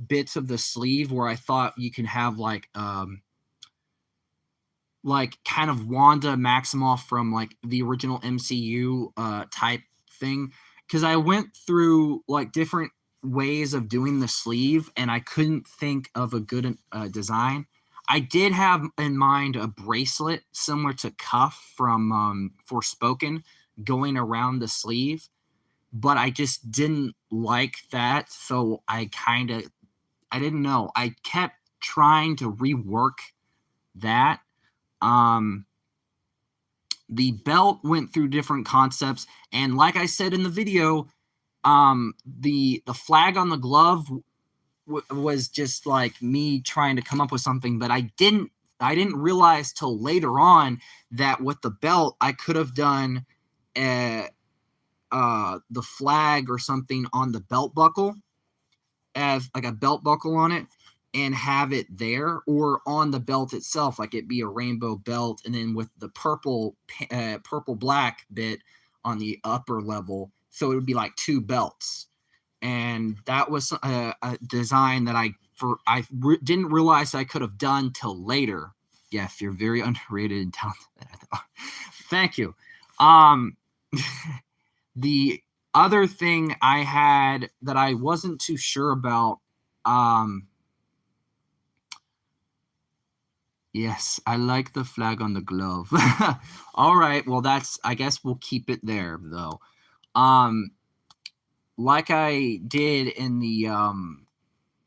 bits of the sleeve where I thought you can have like kind of Wanda Maximoff from like the original MCU type thing, because I went through like different ways of doing the sleeve and I couldn't think of a good design. I did have in mind a bracelet similar to Cuff from Forspoken going around the sleeve, but I just didn't like that, so I didn't know. I kept trying to rework that. The belt went through different concepts, and like I said in the video, the flag on the glove was just like me trying to come up with something, but I didn't realize till later on that with the belt I could have done the flag or something on the belt buckle, as like a belt buckle on it, and have it there, or on the belt itself, like it be a rainbow belt, and then with the purple black bit on the upper level, so it would be like 2 belts. And that was a design that I didn't realize I could have done till later. Yes, you're very underrated and talented. Thank you. The other thing I had that I wasn't too sure about, yes, I like the flag on the glove. All right, well I guess we'll keep it there though. Like I did in the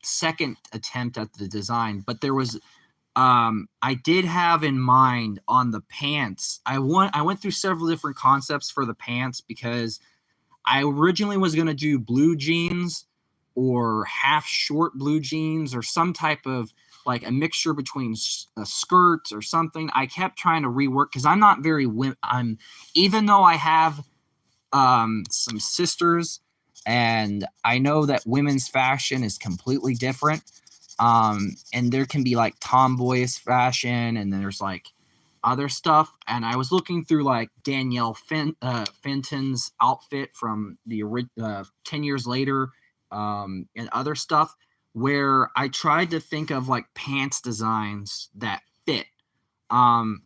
second attempt at the design, but there was I did have in mind on the pants. I went through several different concepts for the pants, because I originally was going to do blue jeans or half short blue jeans, or some type of like a mixture between a skirt or something. I kept trying to rework because I'm not very even though I have some sisters And I know that women's fashion is completely different. And there can be like tomboyish fashion, and then there's like other stuff. And I was looking through like Danielle Fenton's outfit from the 10 years later, and other stuff, where I tried to think of like pants designs that fit. Um,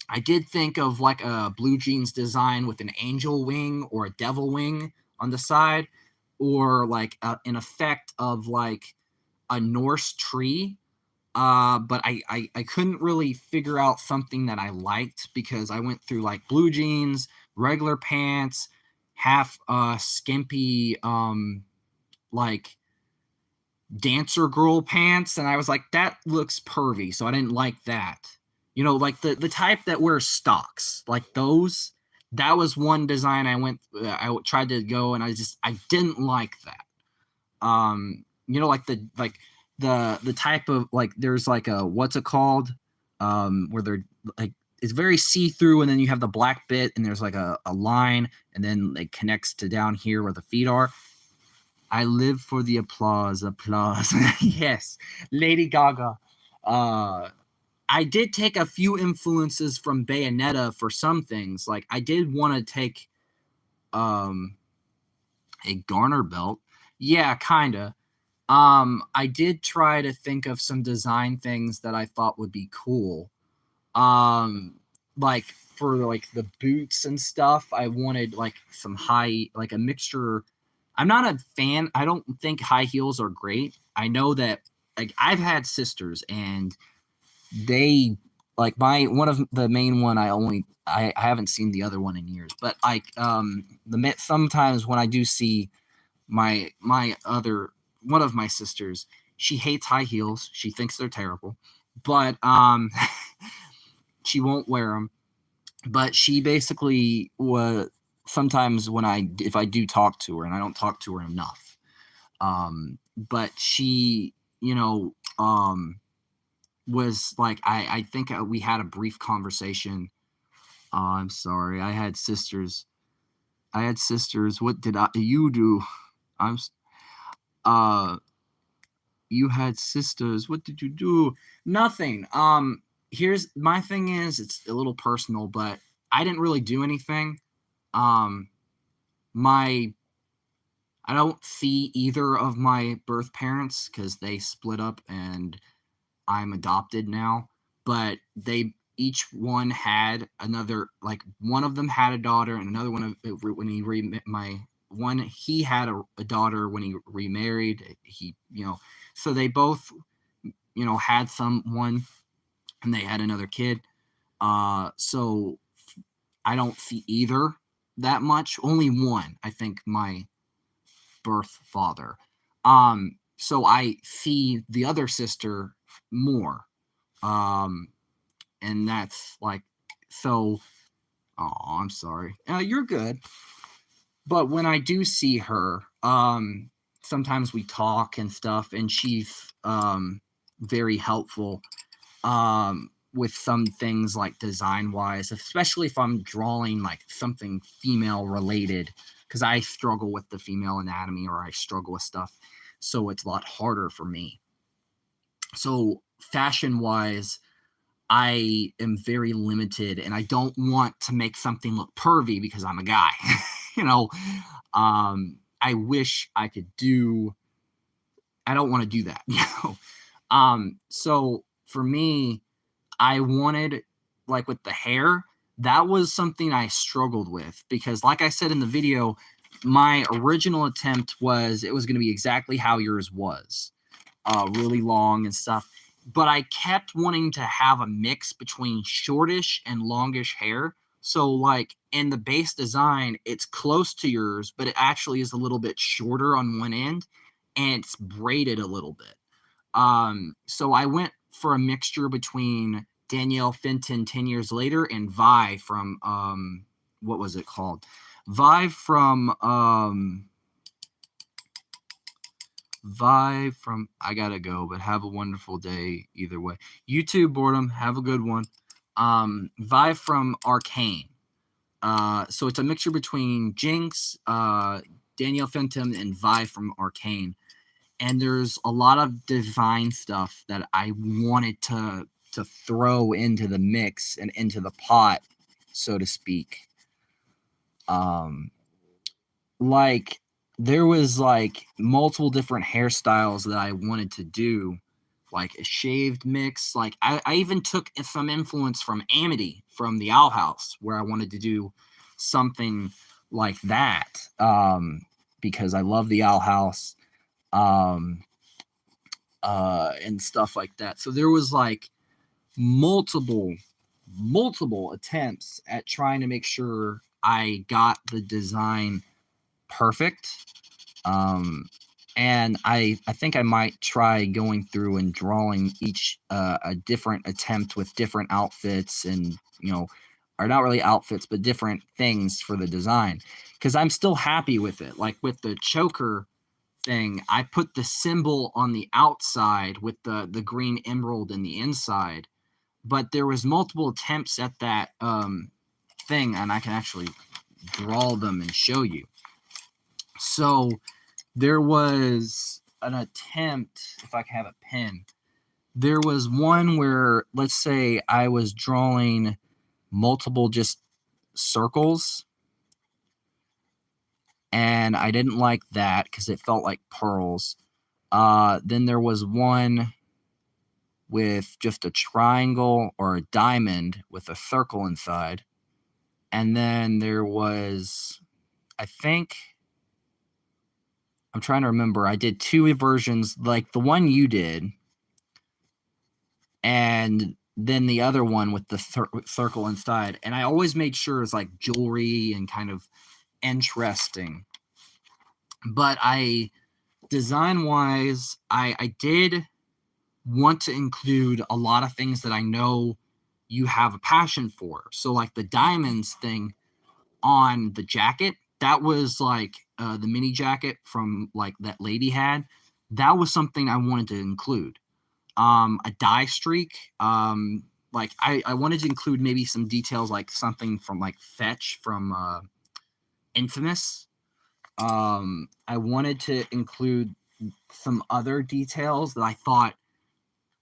I did think of like a blue jeans design with an angel wing or a devil wing on the side, or like an effect of like a Norse tree. But I couldn't really figure out something that I liked, because I went through like blue jeans, regular pants, half skimpy like dancer girl pants, and I was like, that looks pervy, so I didn't like that. You know, like the type that wears stocks, like those. That was one design I tried to go, and I didn't like that. You know, like the type of, like, there's like a, what's it called, where they're like, it's very see-through, and then you have the black bit, and there's like a line, and then it connects to down here where the feet are. I live for the applause. Yes, Lady Gaga. I did take a few influences from Bayonetta for some things. Like, I did want to take um a garter belt. Yeah, kinda. I did try to think of some design things that I thought would be cool. Like for like the boots and stuff, I wanted like some like a mixture. I'm not a fan. I don't think high heels are great. I know that, like, I've had sisters, and they, like, one of the main one, I haven't seen the other one in years, but like sometimes when I do see my other one of my sisters, she hates high heels. She thinks they're terrible, but she won't wear them. But she basically was, sometimes when if I do talk to her, and I don't talk to her enough, but she, was like, I think we had a brief conversation. I'm sorry, I had sisters. What did you do? I'm You had sisters. What did you do? Nothing. Here's my thing is, it's a little personal, but I didn't really do anything. Um, my I don't see either of my birth parents, because they split up and I'm adopted now. But they each one had another, like, one of them had a daughter, and another one when he had a daughter when he remarried. So they both, had someone, and they had another kid. So I don't see either that much. Only one, I think, my birth father. So I see the other sister more. And that's like, so, oh, I'm sorry. You're good. But when I do see her, sometimes we talk and stuff, and she's very helpful with some things, like design wise, especially if I'm drawing like something female related, because I struggle with the female anatomy, or I struggle with stuff, so it's a lot harder for me. So fashion wise, I am very limited, and I don't want to make something look pervy because I'm a guy. you know I wish I could do. I don't want to do that. So for me, I wanted, like, with the hair, that was something I struggled with, because, like I said in the video, my original attempt was, it was going to be exactly how yours was, really long and stuff. But I kept wanting to have a mix between shortish and longish hair. So, like, in the base design, it's close to yours, but it actually is a little bit shorter on one end, and it's braided a little bit. So I went for a mixture between Danielle Fenton 10 years later and Vi from what was it called? Vi from I gotta go, but have a wonderful day either way. You too, Boredom. Have a good one. Vi from Arcane. So it's a mixture between Jinx, Danielle Fenton and Vi from Arcane. And there's a lot of divine stuff that I wanted to throw into the mix and into the pot, so to speak. Like there was like multiple different hairstyles that I wanted to do, like a shaved mix. Like I even took some influence from Amity from the Owl House, where I wanted to do something like that, because I love the Owl House, and stuff like that. So there was like multiple attempts at trying to make sure I got the design perfect. And I think I might try going through and drawing each a different attempt with different outfits, and or not really outfits, but different things for the design, because I'm still happy with it. Like with the choker thing, I put the symbol on the outside with the green emerald in the inside, but there was multiple attempts at that thing, and I can actually draw them and show you. So there was an attempt, if I can have a pen, there was one where, let's say I was drawing multiple just circles, and I didn't like that because it felt like pearls. Then there was one with just a triangle or a diamond with a circle inside. And then there was, I think, I'm trying to remember, I did two versions, like the one you did, and then the other one with the circle inside. And I always made sure it's like jewelry and kind of interesting. But design-wise, I did want to include a lot of things that I know you have a passion for. So like the diamonds thing on the jacket, that was like the mini jacket from like that lady had. That was something I wanted to include. A dye streak. Like I wanted to include maybe some details, like something from like Fetch from Infamous. I wanted to include some other details that I thought,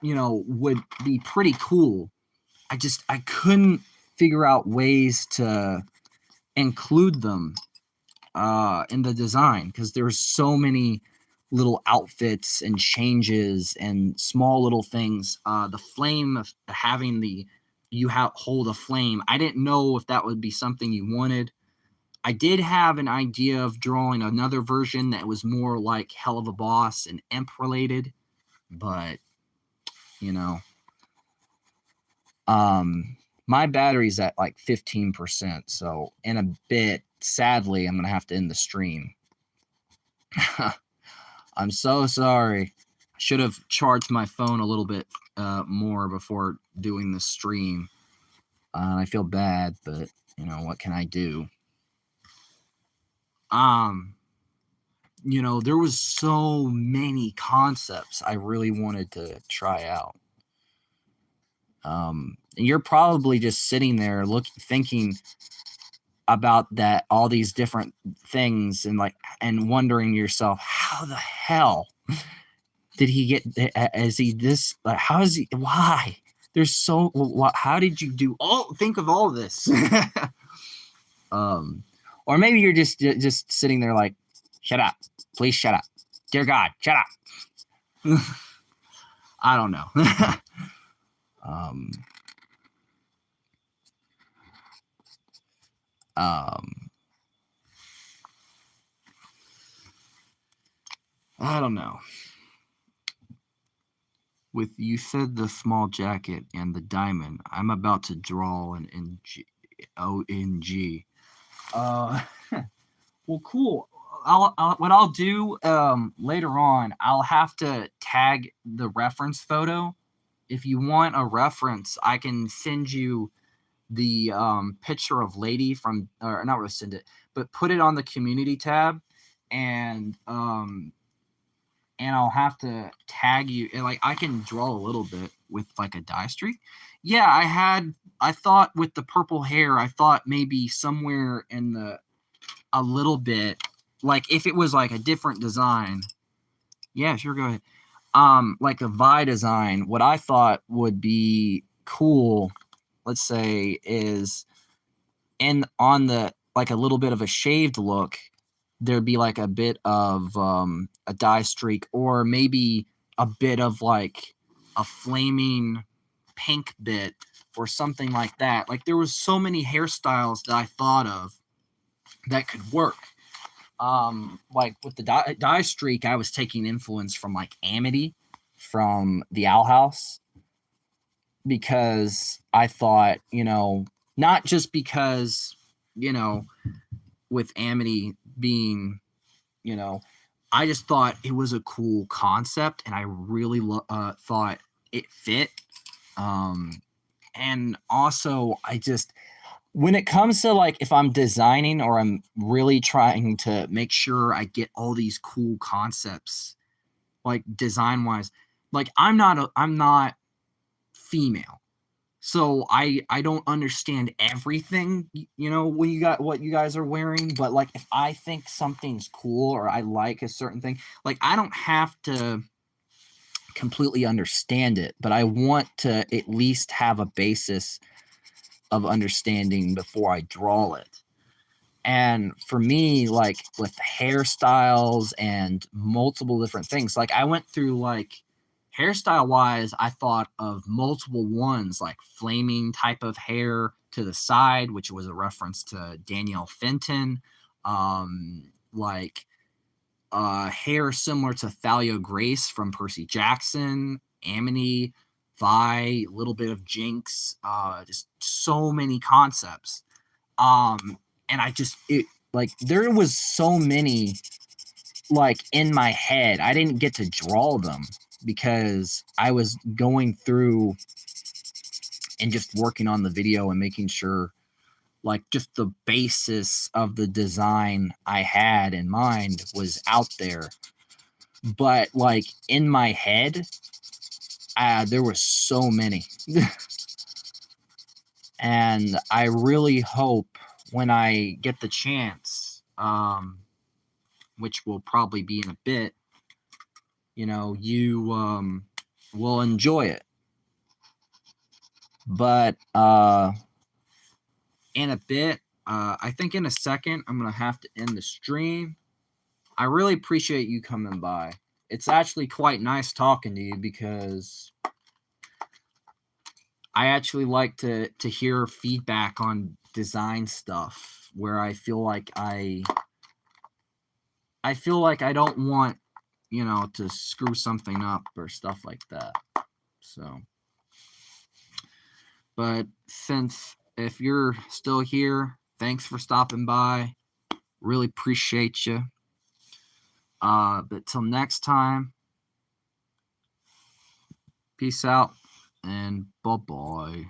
would be pretty cool. I couldn't figure out ways to include them in the design, because there's so many little outfits and changes and small little things. The flame of having hold a flame, I didn't know if that would be something you wanted. I did have an idea of drawing another version that was more like Hell of a Boss and Imp related, but my battery's at like 15%, so in a bit, sadly, I'm gonna have to end the stream. I'm so sorry. I should have charged my phone a little bit more before doing the stream. I feel bad, but what can I do? There was so many concepts I really wanted to try out. And you're probably just sitting there thinking about that, all these different things, and wondering to yourself, how the hell did he get, is he this, like, how is he, why? There's so, how did you think of all this? Or maybe you're just sitting there like, shut up, please shut up, dear God, shut up. I don't know. I don't know. You said the small jacket and the diamond. I'm about to draw an ONG. Well, cool. What I'll do later on, I'll have to tag the reference photo. If you want a reference, I can send you the picture of Lady from, or not really send it, but put it on the community tab, and I'll have to tag you. And like I can draw a little bit with like a dye streak. Yeah, I thought with the purple hair, I thought maybe somewhere in a little bit like if it was like a different design. Yeah, sure, go ahead. Like a Vi design, what I thought would be cool, let's say, is on the like a little bit of a shaved look, there'd be like a bit of a dye streak, or maybe a bit of like a flaming pink bit or something like that. Like there was so many hairstyles that I thought of that could work. Like with the dye streak, I was taking influence from like Amity from the Owl House, because I thought, not just because, with Amity being, I just thought it was a cool concept, and I really thought it fit. And also, when it comes to like if I'm designing or I'm really trying to make sure I get all these cool concepts, like design wise, like I'm not female. So I don't understand everything, what you guys are wearing, but like if I think something's cool or I like a certain thing, like I don't have to completely understand it, but I want to at least have a basis of understanding before I draw it. And for me, like with hairstyles and multiple different things, like I went through like hairstyle wise, I thought of multiple ones, like flaming type of hair to the side, which was a reference to Danielle Fenton, like hair similar to Thalia Grace from Percy Jackson, Amity, Vi, a little bit of Jinx, just so many concepts. And like there was so many like in my head. I didn't get to draw them because I was going through and just working on the video and making sure like just the basis of the design I had in mind was out there. But like in my head, there were so many. And I really hope when I get the chance, which will probably be in a bit, you will enjoy it. But in a bit, I think in a second, I'm going to have to end the stream. I really appreciate you coming by. It's actually quite nice talking to you because I actually like to hear feedback on design stuff where I feel like I don't want, to screw something up or stuff like that. So, but if you're still here, thanks for stopping by. Really appreciate you. But till next time, peace out and bye-bye.